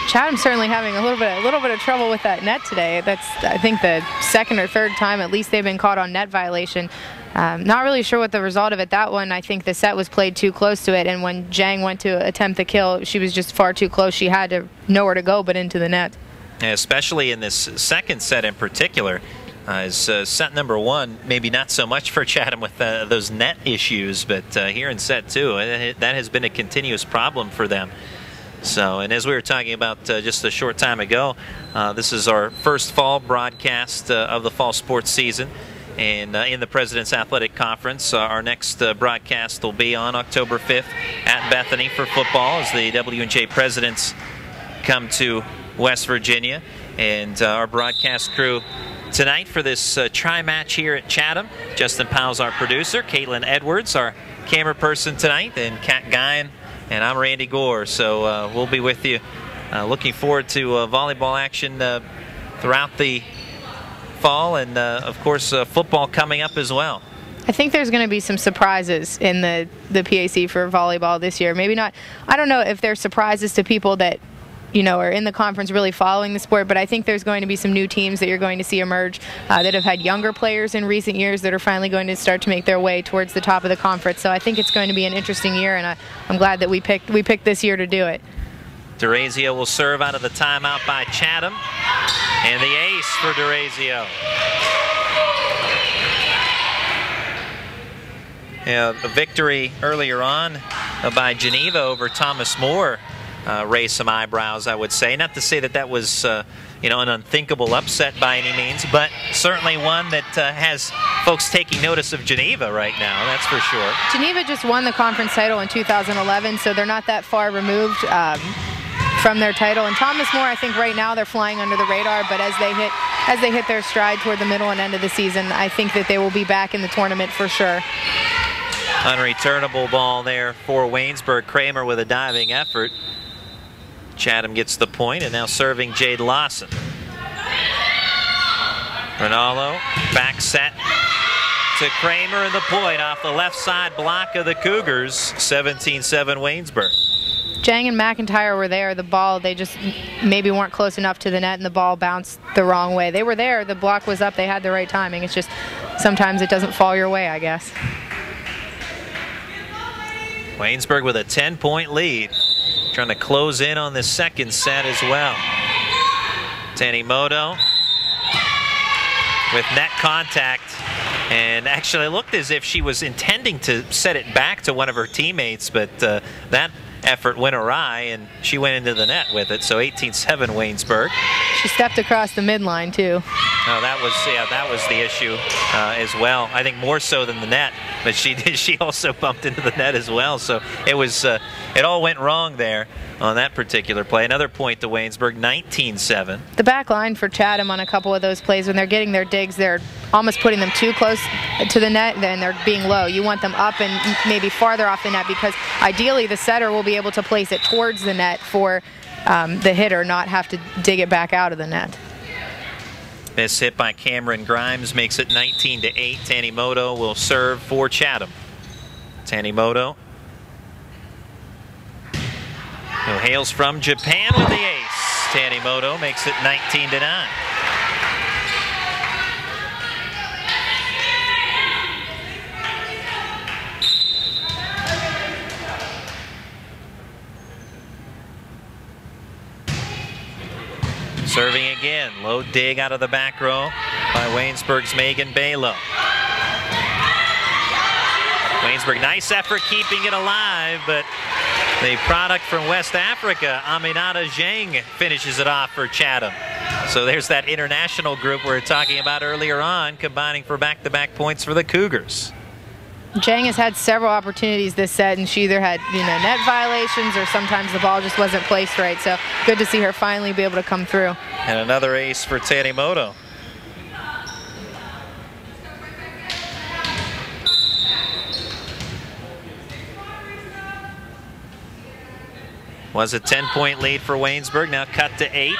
Chatham's certainly having a little bit of trouble with that net today. That's, I think, the second or third time at least they've been caught on net violation. Not really sure what the result of it. That one, I think the set was played too close to it, and when Zhang went to attempt the kill, she was just far too close. She had to nowhere to go but into the net. Yeah, especially in this second set in particular. Is set number 1, maybe not so much for Chatham with those net issues, but here in set 2, that has been a continuous problem for them. So, and as we were talking about just a short time ago, this is our first fall broadcast of the fall sports season. And in the President's Athletic Conference, our next broadcast will be on October 5th at Bethany for football as the W&J Presidents come to West Virginia. And our broadcast crew tonight for this tri-match here at Chatham. Justin Powell's our producer, Caitlin Edwards, our camera person tonight, and Kat Guyan, and I'm Randy Gore. So we'll be with you. Looking forward to volleyball action throughout the fall, and of course football coming up as well. I think there's going to be some surprises in the PAC for volleyball this year. Maybe not, I don't know if there's surprises to people that are in the conference really following the sport, but I think there's going to be some new teams that you're going to see emerge that have had younger players in recent years that are finally going to start to make their way towards the top of the conference. So I think it's going to be an interesting year, and I'm glad that we picked this year to do it. DeRazio will serve out of the timeout by Chatham, and the ace for DeRazio. Yeah, a victory earlier on by Geneva over Thomas More raised some eyebrows, I would say. Not to say that that was an unthinkable upset by any means, but certainly one that has folks taking notice of Geneva right now, that's for sure. Geneva just won the conference title in 2011, so they're not that far removed from their title. And Thomas More, I think right now they're flying under the radar, but as they hit their stride toward the middle and end of the season, I think that they will be back in the tournament for sure. Unreturnable ball there for Waynesburg. Kramer with a diving effort. Chatham gets the point, and now serving Jade Lawson. Rinaldo, back set to Kramer, and the point off the left side block of the Cougars, 17-7 Waynesburg. Zhang and McIntyre were there. The ball, they just maybe weren't close enough to the net, and the ball bounced the wrong way. They were there. The block was up. They had the right timing. It's just sometimes it doesn't fall your way, I guess. Waynesburg with a 10-point lead. Trying to close in on the second set as well. Tanimoto with net contact, and actually it looked as if she was intending to set it back to one of her teammates, but that effort went awry and she went into the net with it. So 18-7 Waynesburg. She stepped across the midline too. No, that was the issue as well. I think more so than the net, but she also bumped into the net as well. So it all went wrong there on that particular play. Another point to Waynesburg, 19-7. The back line for Chatham on a couple of those plays, when they're getting their digs, they're almost putting them too close to the net, then they're being low. You want them up and maybe farther off the net, because ideally the setter will be able to place it towards the net for the hitter, not have to dig it back out of the net. Miss hit by Cameron Grimes makes it 19-8. Tanimoto will serve for Chatham. Tanimoto, who hails from Japan with the ace. Tanimoto makes it 19-9. Serving again, low dig out of the back row by Waynesburg's Megan Balo. Waynesburg, nice effort keeping it alive, but the product from West Africa, Aminata Zhang, finishes it off for Chatham. So there's that international group we were talking about earlier on, combining for back-to-back points for the Cougars. Jang has had several opportunities this set, and she either had net violations or sometimes the ball just wasn't placed right. So good to see her finally be able to come through. And another ace for Tanimoto. Was a 10-point lead for Waynesburg, now cut to 8.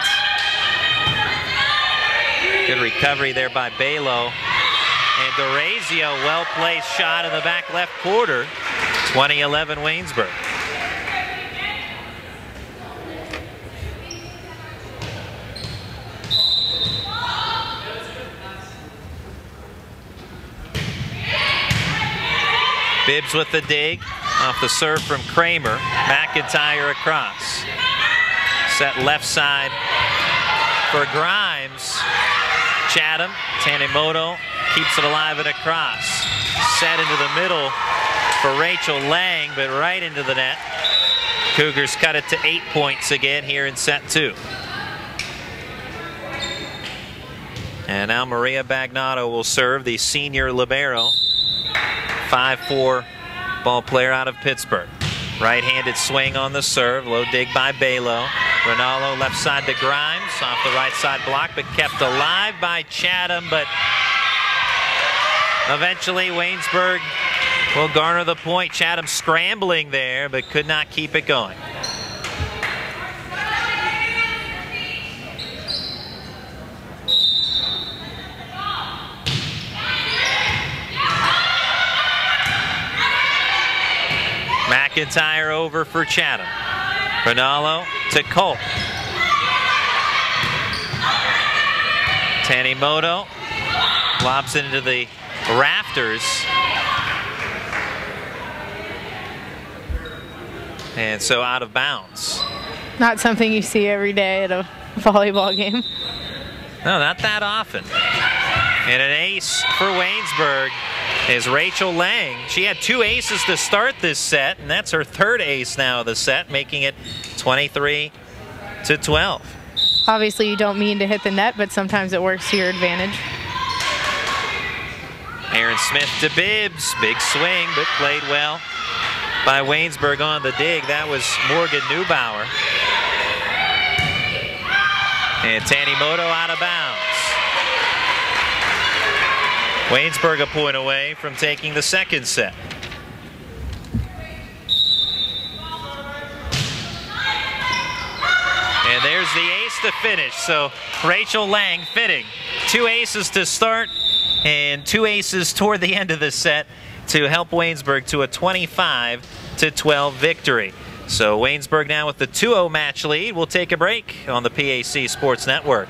Good recovery there by Balo. And D'Orazio, well-placed shot in the back left quarter. 20-11 Waynesburg. Bibbs with the dig. Off the serve from Kramer. McIntyre across. Set left side for Grimes. Chatham. Tanimoto keeps it alive and across. Set into the middle for Rachel Lang, but right into the net. Cougars cut it to 8 points again here in set 2. And now Maria Bagnato will serve, the senior libero. 5'4" ball player out of Pittsburgh. Right-handed swing on the serve. Low dig by Balo. Rinaldo left side to Grimes. Off the right side block, but kept alive by Chatham. But eventually Waynesburg will garner the point. Chatham scrambling there, but could not keep it going. McIntyre over for Chatham. Rinaldo to Colt. Tanimoto lobs it into the rafters. And so out of bounds. Not something you see every day at a volleyball game. No, not that often. And an ace for Waynesburg is Rachel Lang. She had 2 aces to start this set, and that's her 3rd ace now of the set, making it 23-12. Obviously, you don't mean to hit the net, but sometimes it works to your advantage. Aaron Smith to Bibbs. Big swing, but played well by Waynesburg on the dig. That was Morgan Neubauer. And Tanimoto out of bounds. Waynesburg a point away from taking the 2nd set. And there's the ace to finish. So Rachel Lang fitting. 2 aces to start and 2 aces toward the end of the set to help Waynesburg to a 25-12 victory. So Waynesburg now with the 2-0 match lead. We'll take a break on the PAC Sports Network.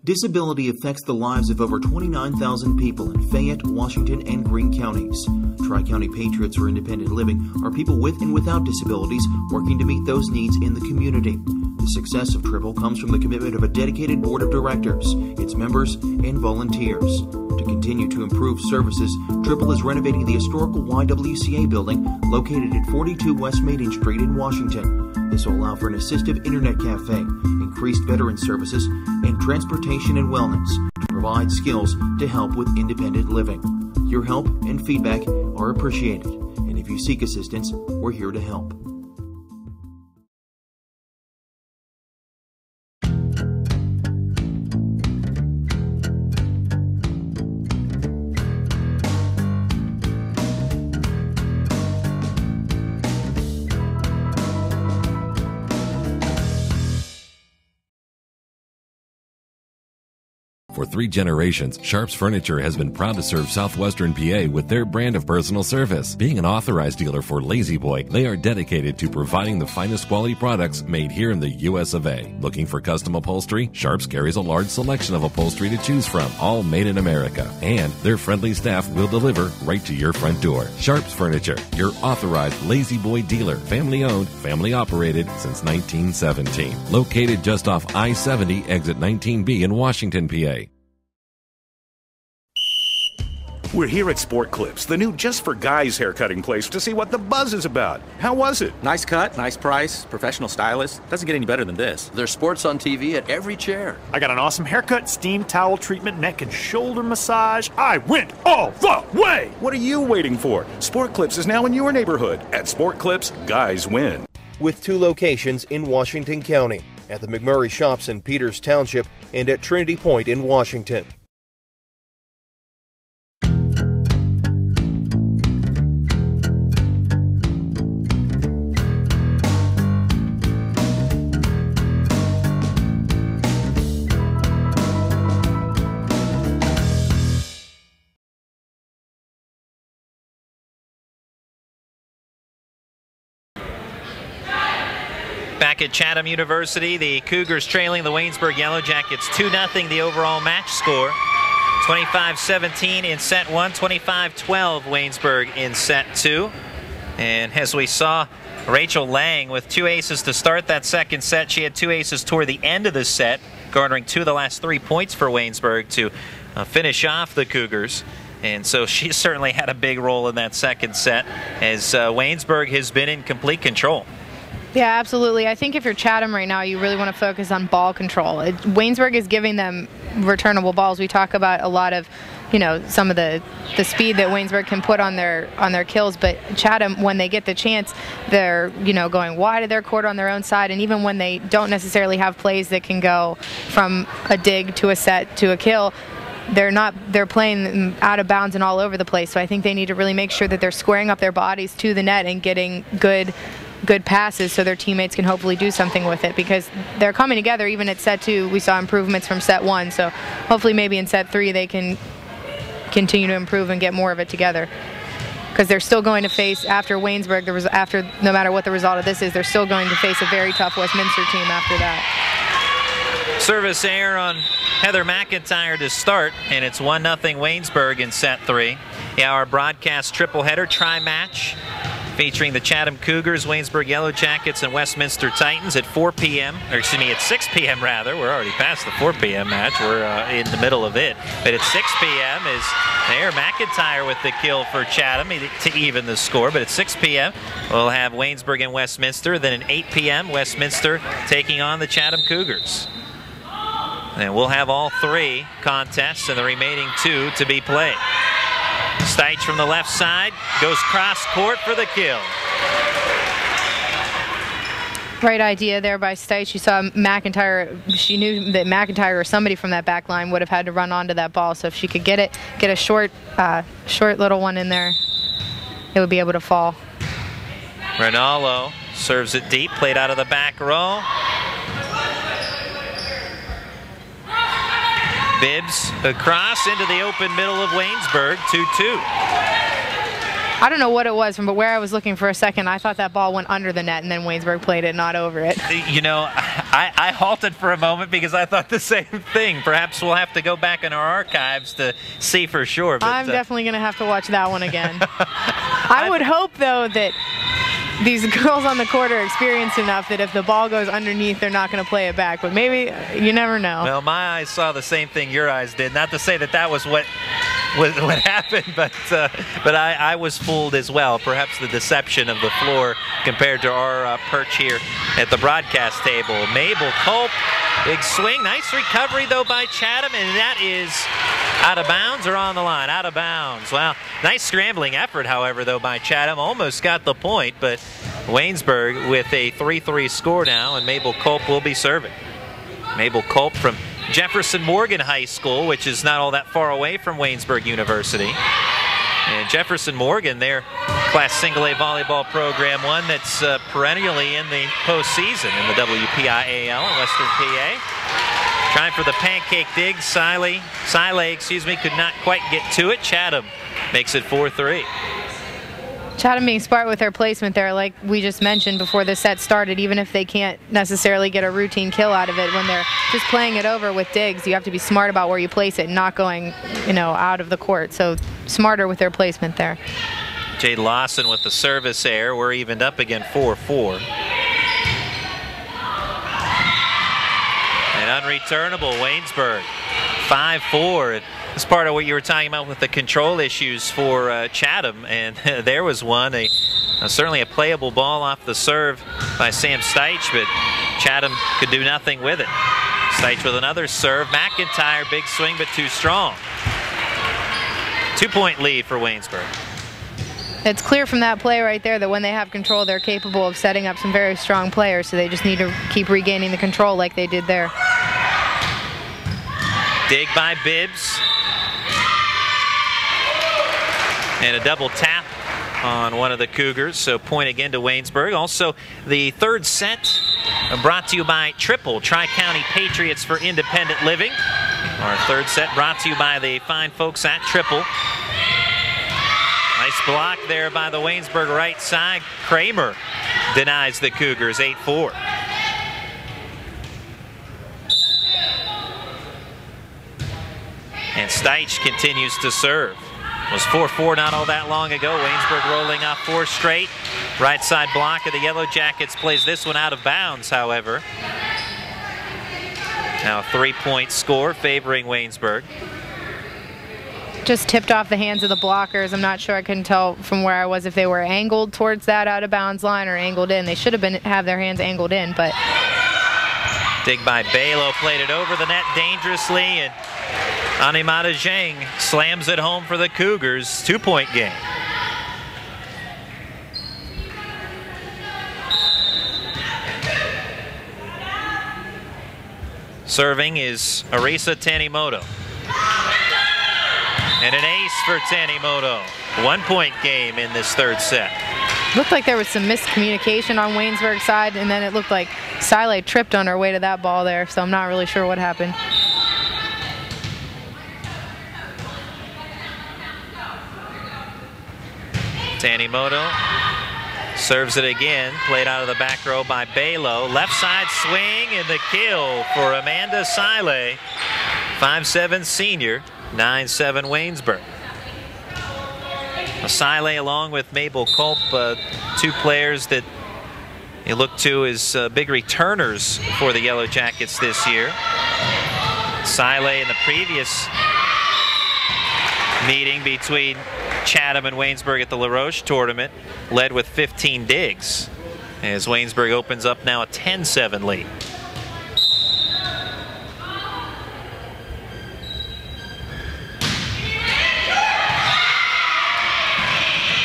Disability affects the lives of over 29,000 people in Fayette, Washington, and Greene counties. Tri-County Patriots for Independent Living are people with and without disabilities working to meet those needs in the community. The success of Triple comes from the commitment of a dedicated board of directors, its members, and volunteers. To continue to improve services, Triple is renovating the historical YWCA building located at 42 West Maiden Street in Washington. This will allow for an assistive internet cafe, increased veteran services, and transportation and wellness to provide skills to help with independent living. Your help and feedback are appreciated, and if you seek assistance, we're here to help. For 3 generations, Sharps Furniture has been proud to serve southwestern PA with their brand of personal service. Being an authorized dealer for Lazy Boy, they are dedicated to providing the finest quality products made here in the US of A. Looking for custom upholstery? Sharps carries a large selection of upholstery to choose from, all made in America. And their friendly staff will deliver right to your front door. Sharps Furniture, your authorized Lazy Boy dealer. Family owned, family operated since 1917. Located just off I-70, exit 19B in Washington, PA. We're here at Sport Clips, the new just for guys haircutting place, to see what the buzz is about. How was it? Nice cut, nice price, professional stylist. Doesn't get any better than this. There's sports on TV at every chair. I got an awesome haircut, steam towel treatment, neck and shoulder massage. I went all the way! What are you waiting for? Sport Clips is now in your neighborhood. At Sport Clips, guys win. With 2 locations in Washington County, at the McMurray Shops in Peters Township and at Trinity Point in Washington. Back at Chatham University, the Cougars trailing the Waynesburg Yellow Jackets 2-0 the overall match score. 25-17 in set 1, 25-12 Waynesburg in set 2. And as we saw, Rachel Lang with 2 aces to start that second set. She had 2 aces toward the end of the set, garnering 2 of the last 3 points for Waynesburg to finish off the Cougars. And so she certainly had a big role in that second set, as Waynesburg has been in complete control. Yeah, absolutely. I think if you're Chatham right now, you really want to focus on ball control. Waynesburg is giving them returnable balls. We talk about a lot of, some of the speed that Waynesburg can put on their kills, but Chatham, when they get the chance, they're going wide of their court on their own side, and even when they don't necessarily have plays that can go from a dig to a set to a kill, they're playing out of bounds and all over the place. So I think they need to really make sure that they're squaring up their bodies to the net and getting good passes so their teammates can hopefully do something with it, because they're coming together. Even at set 2, we saw improvements from set 1, so hopefully maybe in set 3 they can continue to improve and get more of it together, because they're still going to face, after Waynesburg, no matter what the result of this is, they're still going to face a very tough Westminster team after that. Service error on Heather McIntyre to start, and it's 1-0 Waynesburg in set 3. Yeah, our broadcast triple header tri-match featuring the Chatham Cougars, Waynesburg Yellow Jackets, and Westminster Titans at 4 p.m. Or excuse me, at 6 p.m. rather. We're already past the 4 p.m. match. We're in the middle of it. But at 6 p.m. is there McIntyre with the kill for Chatham to even the score. But at 6 p.m. we'll have Waynesburg and Westminster. Then at 8 p.m. Westminster taking on the Chatham Cougars. And we'll have all 3 contests and the remaining 2 to be played. Stites from the left side goes cross court for the kill. Right idea there by Stites. You saw McIntyre. She knew that McIntyre or somebody from that back line would have had to run onto that ball. So if she could get a short little one in there, it would be able to fall. Rinaldo serves it deep, played out of the back row. Bibbs across into the open middle of Waynesburg, 2-2. I don't know what it was, but where I was looking for a second, I thought that ball went under the net, and then Waynesburg played it, not over it. I halted for a moment because I thought the same thing. Perhaps we'll have to go back in our archives to see for sure. But, I'm definitely going to have to watch that one again. I would hope, though, that these girls on the court are experienced enough that if the ball goes underneath, they're not going to play it back. But maybe, you never know. Well, my eyes saw the same thing your eyes did. Not to say that was what happened, but I was fooled as well. Perhaps the deception of the floor compared to our perch here at the broadcast table. Mabel Culp, big swing. Nice recovery, though, by Chatham, and that is out of bounds or on the line? Out of bounds. Well, nice scrambling effort, however, though, by Chatham. Almost got the point, but Waynesburg with a 3-3 score now, and Mabel Culp will be serving. Mabel Culp from Jefferson Morgan High School, which is not all that far away from Waynesburg University. And Jefferson Morgan, their Class Single A volleyball program, one that's perennially in the postseason in the WPIAL in Western PA. Trying for the pancake dig. Siley, could not quite get to it. Chatham makes it 4-3. Chatham being smart with their placement there, like we just mentioned before the set started. Even if they can't necessarily get a routine kill out of it, when they're just playing it over with digs, you have to be smart about where you place it and not going, out of the court. So smarter with their placement there. Jade Lawson with the service error. We're evened up again, 4-4. And unreturnable, Waynesburg 5-4. It's part of what you were talking about with the control issues for Chatham, and there was one, certainly a playable ball off the serve by Sam Steich, but Chatham could do nothing with it. Steich with another serve. McIntyre, big swing, but too strong. 2-point lead for Waynesburg. It's clear from that play right there that when they have control, they're capable of setting up some very strong players, so they just need to keep regaining the control like they did there. Dig by Bibbs. And a double tap on one of the Cougars, so point again to Waynesburg. Also, the third set brought to you by Triple, Tri-County Patriots for Independent Living. Our third set brought to you by the fine folks at Triple. Nice block there by the Waynesburg right side. Kramer denies the Cougars 8-4. And Steich continues to serve. Was 4-4 not all that long ago. Waynesburg rolling off 4 straight. Right side block of the Yellow Jackets plays this one out of bounds, however. Now a 3-point score favoring Waynesburg. Just tipped off the hands of the blockers. I'm not sure, I couldn't tell from where I was if they were angled towards that out of bounds line or angled in. They should have their hands angled in, but. Dig by Balo, played it over the net dangerously, and Animata Zhang slams it home for the Cougars. 2-point game. Serving is Arisa Tanimoto. And an ace for Tanimoto. 1-point game in this third set. Looked like there was some miscommunication on Waynesburg's side, and then it looked like Sile tripped on her way to that ball there, so I'm not really sure what happened. Tanimoto serves it again, played out of the back row by Balo. Left side swing and the kill for Amanda Sile. 5'7" senior, 9'7" Waynesburg. Sile along with Mabel Culp, 2 players that you look to as big returners for the Yellow Jackets this year. Sile in the previous meeting between Chatham and Waynesburg at the LaRoche tournament led with 15 digs as Waynesburg opens up now a 10-7 lead.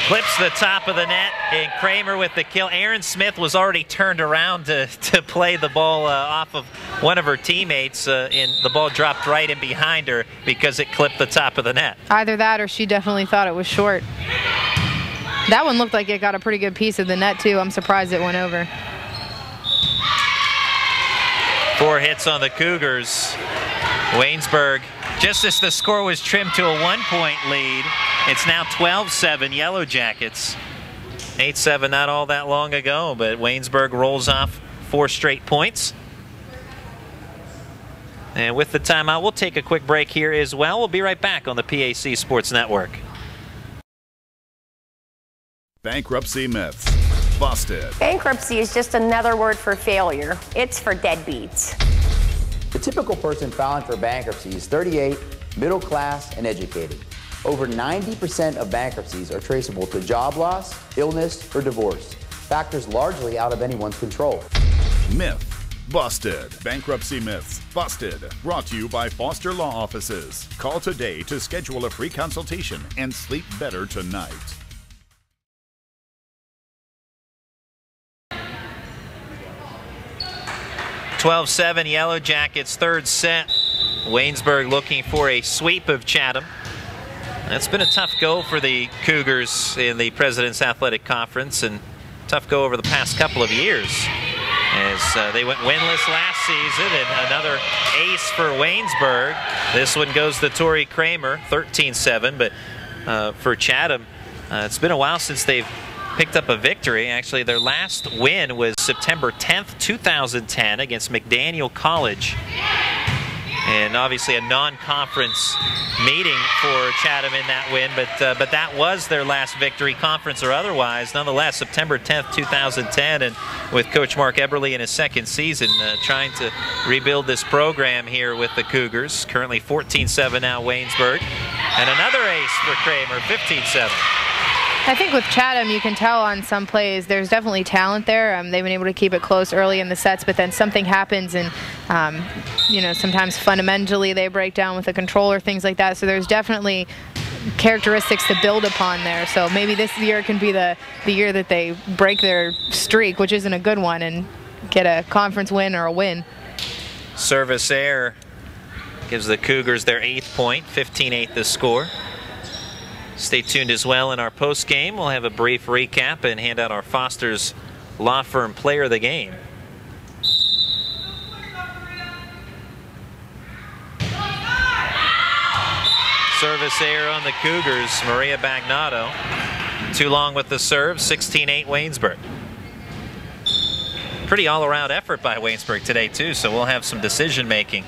Clips the top of the net, and Kramer with the kill. Aaron Smith was already turned around to play the ball off of one of her teammates, and the ball dropped right in behind her because it clipped the top of the net. Either that or she definitely thought it was short. That one looked like it got a pretty good piece of the net, too. I'm surprised it went over. 4 hits on the Cougars. Waynesburg, just as the score was trimmed to a 1-point lead, it's now 12-7 Yellow Jackets. 8-7 not all that long ago, but Waynesburg rolls off 4 straight points. And with the timeout, we'll take a quick break here as well. We'll be right back on the PAC Sports Network. Bankruptcy myths busted. Bankruptcy is just another word for failure. It's for deadbeats. The typical person filing for bankruptcy is 38, middle class, and educated. Over 90% of bankruptcies are traceable to job loss, illness, or divorce, factors largely out of anyone's control. Myth busted. Bankruptcy myths busted. Brought to you by Foster Law Offices. Call today to schedule a free consultation and sleep better tonight. (12-7) Yellow Jackets, third set. Waynesburg looking for a sweep of Chatham. It's been a tough go for the Cougars in the President's Athletic Conference, and tough go over the past couple of years as they went winless last season, and another ace for Waynesburg. This one goes to Tori Kramer, 13-7, but for Chatham, it's been a while since they've picked up a victory. Actually, their last win was September 10th, 2010 against McDaniel College. And obviously a non-conference meeting for Chatham in that win, but that was their last victory, conference or otherwise. Nonetheless, September 10th, 2010, and with Coach Mark Eberle in his second season, trying to rebuild this program here with the Cougars. Currently 14-7 now, Waynesburg. And another ace for Kramer, 15-7. I think with Chatham, you can tell on some plays there's definitely talent there. They've been able to keep it close early in the sets, but then something happens, and you know, sometimes fundamentally they break down with a controller, things like that. So there's definitely characteristics to build upon there. So maybe this year can be the year that they break their streak, which isn't a good one, and get a conference win or a win. Service error gives the Cougars their 8th point, 15-8 the score. Stay tuned as well in our post game. We'll have a brief recap and hand out our Foster's Law Firm Player of the Game. Service error on the Cougars, Maria Bagnato. Too long with the serve, 16-8 Waynesburg. Pretty all-around effort by Waynesburg today too, so we'll have some decision making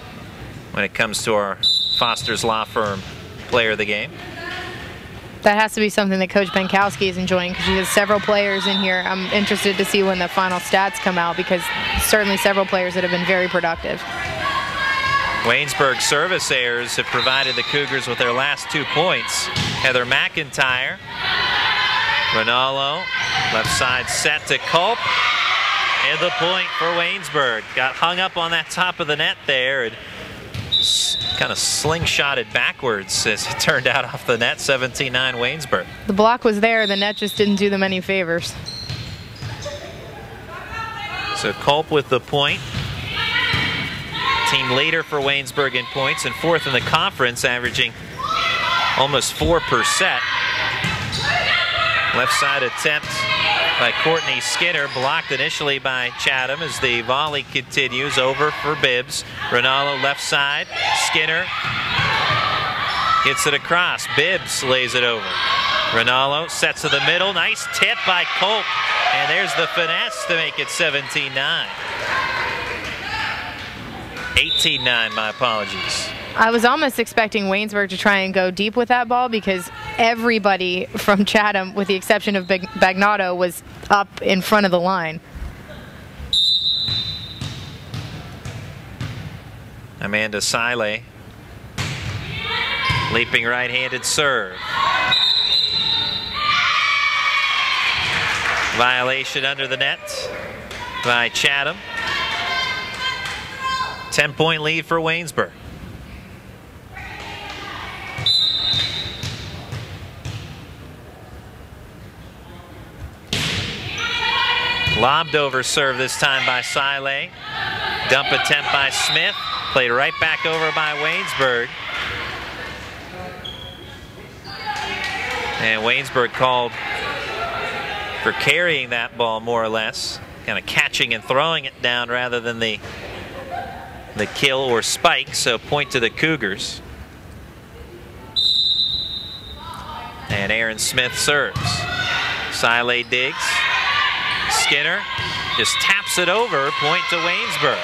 when it comes to our Foster's Law Firm Player of the Game. That has to be something that Coach Benkowski is enjoying, because she has several players in here. I'm interested to see when the final stats come out, because certainly several players that have been very productive. Waynesburg service errors have provided the Cougars with their last 2 points. Heather McIntyre, Rinaldo, left side set to Culp, and the point for Waynesburg. Got hung up on that top of the net there, and kind of slingshotted backwards as it turned out off the net, 17-9 Waynesburg. The block was there, the net just didn't do them any favors. So Culp with the point. Team leader for Waynesburg in points and 4th in the conference, averaging almost 4 per set. Left side attempt by Courtney Skinner, blocked initially by Chatham as the volley continues over for Bibbs. Rinaldo left side, Skinner gets it across, Bibbs lays it over. Rinaldo sets to the middle, nice tip by Culp, and there's the finesse to make it 17-9. 18-9, my apologies. I was almost expecting Waynesburg to try and go deep with that ball, because everybody from Chatham, with the exception of Bagnato, was up in front of the line. Amanda Siley, leaping right-handed serve. Violation under the net by Chatham. 10-point lead for Waynesburg. Lobbed over serve this time by Siley. Dump attempt by Smith. Played right back over by Waynesburg. And Waynesburg called for carrying that ball more or less. Kind of catching and throwing it down rather than the kill or spike, so point to the Cougars. And Aaron Smith serves. Siley digs. Skinner just taps it over, point to Waynesburg.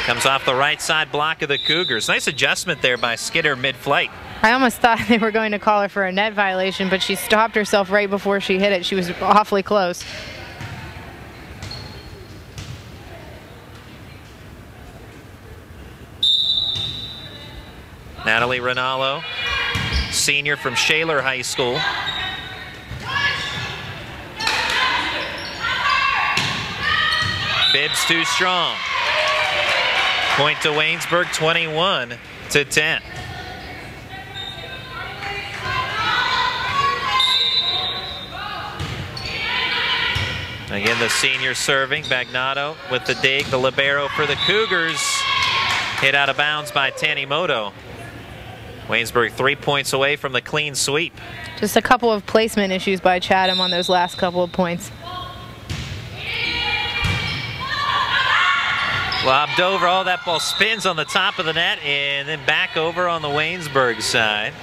Comes off the right side block of the Cougars. Nice adjustment there by Skinner mid-flight. I almost thought they were going to call her for a net violation, but she stopped herself right before she hit it. She was awfully close. Natalie Rinaldo, senior from Shaler High School. Bibbs too strong. Point to Waynesburg, 21-10. Again, the senior serving. Bagnato with the dig, the libero for the Cougars. Hit out of bounds by Tanimoto. Waynesburg 3 points away from the clean sweep. Just a couple of placement issues by Chatham on those last couple of points. Lobbed over, all that ball spins on the top of the net and then back over on the Waynesburg side.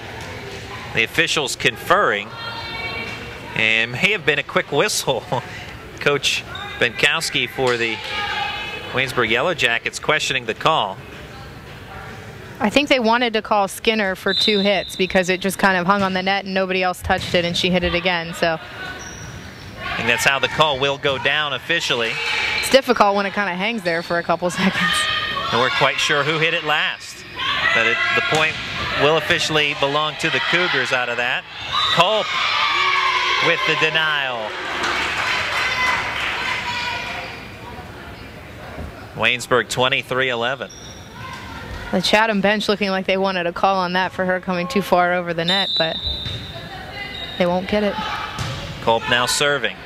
The officials conferring, and may have been a quick whistle. Coach Benkowski for the Waynesburg Yellow Jackets questioning the call. I think they wanted to call Skinner for 2 hits because it just kind of hung on the net and nobody else touched it, and she hit it again. So I think that's how the call will go down officially. it's difficult when it kind of hangs there for a couple seconds. And we're quite sure who hit it last. But the point will officially belong to the Cougars out of that. Culp with the denial. Waynesburg 23-11. The Chatham bench looking like they wanted a call on that for her coming too far over the net, but they won't get it. Culp now serving.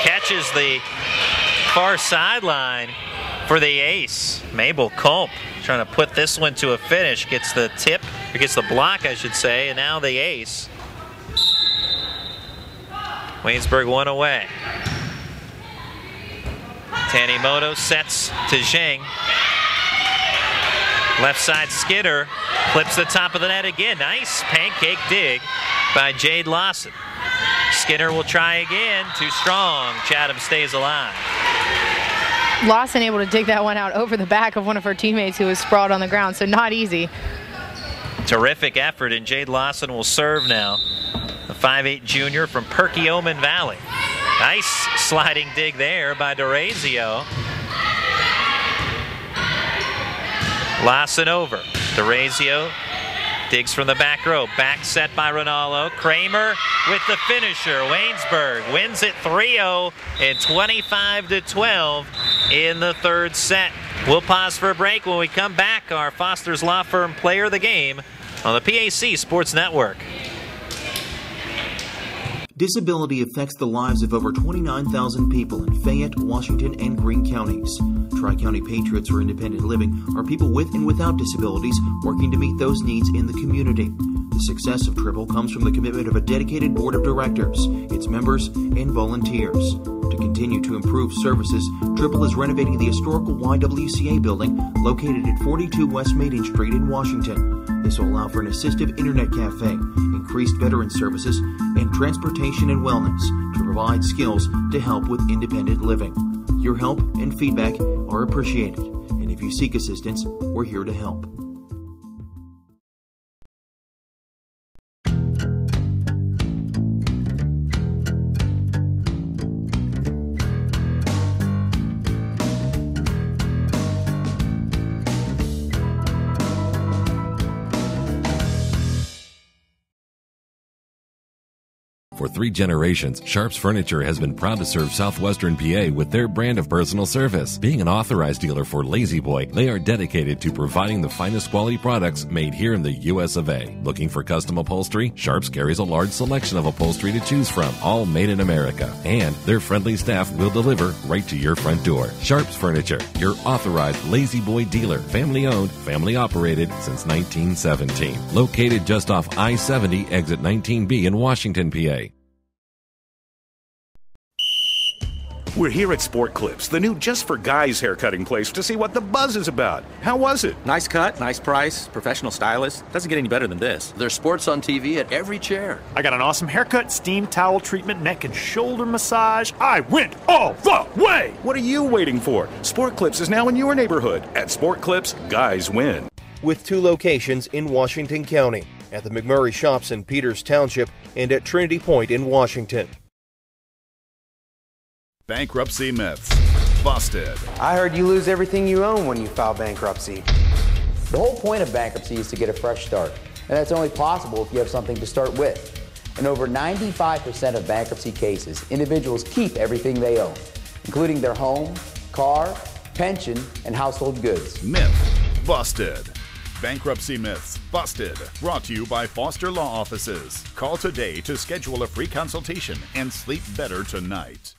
Catches the far sideline for the ace. Mabel Culp trying to put this one to a finish. Gets the tip, or gets the block, I should say, and now the ace. Waynesburg 1 away. Tanimoto sets to Zheng. Left side Skinner clips the top of the net again. Nice pancake dig by Jade Lawson. Skinner will try again. Too strong. Chatham stays alive. Lawson able to dig that one out over the back of one of her teammates who was sprawled on the ground, so not easy. Terrific effort, and Jade Lawson will serve now. The 5'8" junior from Perkiomen Valley. Nice sliding dig there by DeRazio. Lawson over. DeRazio digs from the back row. Back set by Ronaldo. Kramer with the finisher. Waynesburg wins it 3-0 and 25-12 in the third set. We'll pause for a break. When we come back, our Foster's Law Firm Player of the Game on the PAC Sports Network. Disability affects the lives of over 29,000 people in Fayette, Washington, and Greene counties. Tri-County Patriots for Independent Living are people with and without disabilities working to meet those needs in the community. The success of Triple comes from the commitment of a dedicated board of directors, its members, and volunteers. To continue to improve services, Triple is renovating the historical YWCA building located at 42 West Maiden Street in Washington. This will allow for an assistive internet cafe, increased veteran services, and transportation and wellness to provide skills to help with independent living. Your help and feedback are appreciated, and if you seek assistance, we're here to help. For 3 generations, Sharps Furniture has been proud to serve southwestern PA with their brand of personal service. Being an authorized dealer for Lazy Boy, they are dedicated to providing the finest quality products made here in the US of A. Looking for custom upholstery? Sharps carries a large selection of upholstery to choose from, all made in America. And their friendly staff will deliver right to your front door. Sharps Furniture, your authorized Lazy Boy dealer. Family owned, family operated since 1917. Located just off I-70, exit 19B in Washington, PA. We're here at Sport Clips, the new just for guys haircutting place, to see what the buzz is about. How was it? Nice cut, nice price, professional stylist. Doesn't get any better than this. There's sports on TV at every chair. I got an awesome haircut, steam towel treatment, neck and shoulder massage. I went all the way! What are you waiting for? Sport Clips is now in your neighborhood. At Sport Clips, guys win. With 2 locations in Washington County, at the McMurray Shops in Peters Township and at Trinity Point in Washington. Bankruptcy myths busted. I heard you lose everything you own when you file bankruptcy. The whole point of bankruptcy is to get a fresh start, and that's only possible if you have something to start with. In over 95% of bankruptcy cases, individuals keep everything they own, including their home, car, pension, and household goods. Myth busted. Bankruptcy myths busted. Brought to you by Foster Law Offices. Call today to schedule a free consultation and sleep better tonight.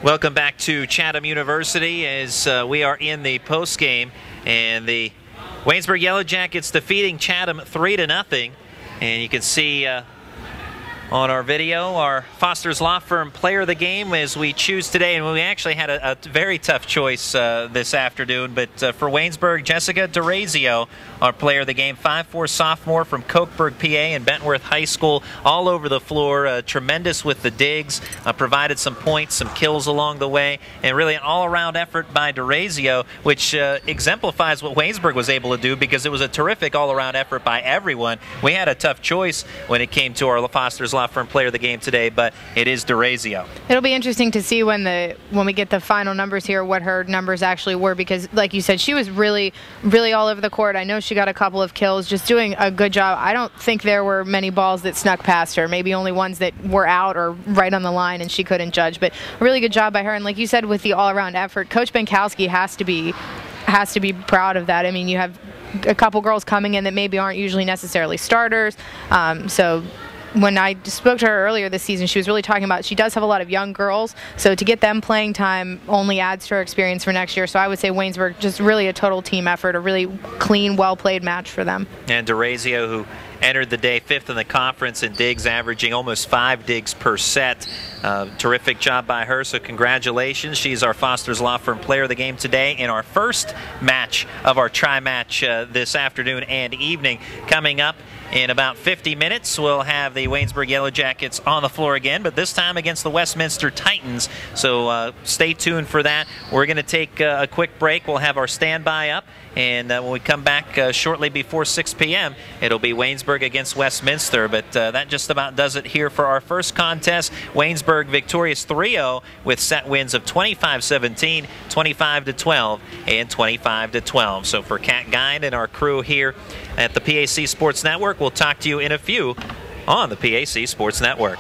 Welcome back to Chatham University as we are in the post game, and the Waynesburg Yellow Jackets defeating Chatham 3-0. And you can see on our video our Foster's Law Firm player of the game as we choose today. And we actually had a very tough choice this afternoon. But for Waynesburg, Jessica DeRazio, our player of the game, 5'4" sophomore from Cokeburg, PA, and Bentworth High School, all over the floor, tremendous with the digs, provided some points, some kills along the way, and really an all-around effort by DeRazio, which exemplifies what Waynesburg was able to do, because it was a terrific all-around effort by everyone. We had a tough choice when it came to our Foster's Law Firm player of the game today, but it is DeRazio. It'll be interesting to see when we get the final numbers here, what her numbers actually were, because like you said, she was really all over the court. I know she got a couple of kills, just doing a good job. I don't think there were many balls that snuck past her, maybe only ones that were out or right on the line and she couldn't judge, but a really good job by her. And like you said, with the all-around effort, Coach Benkowski has to be proud of that. I mean, you have a couple girls coming in that maybe aren't usually necessarily starters, so when I spoke to her earlier this season, she was really talking about she does have a lot of young girls, so to get them playing time only adds to her experience for next year. So I would say Waynesburg, just really a total team effort, a really clean, well-played match for them. And DeRazio, who entered the day 5th in the conference in digs, averaging almost 5 digs per set. Terrific job by her, so congratulations. She's our Foster's Law Firm player of the game today in our first match of our tri-match this afternoon and evening. Coming up in about 50 minutes, we'll have the Waynesburg Yellow Jackets on the floor again, but this time against the Westminster Titans. So stay tuned for that. We're going to take a quick break. We'll have our standby up, and when we come back shortly before 6 p.m., it'll be Waynesburg against Westminster. But that just about does it here for our first contest. Waynesburg victorious 3-0 with set wins of 25-17, 25-12, and 25-12. So for Kat Guine and our crew here at the PAC Sports Network, we'll talk to you in a few on the PAC Sports Network.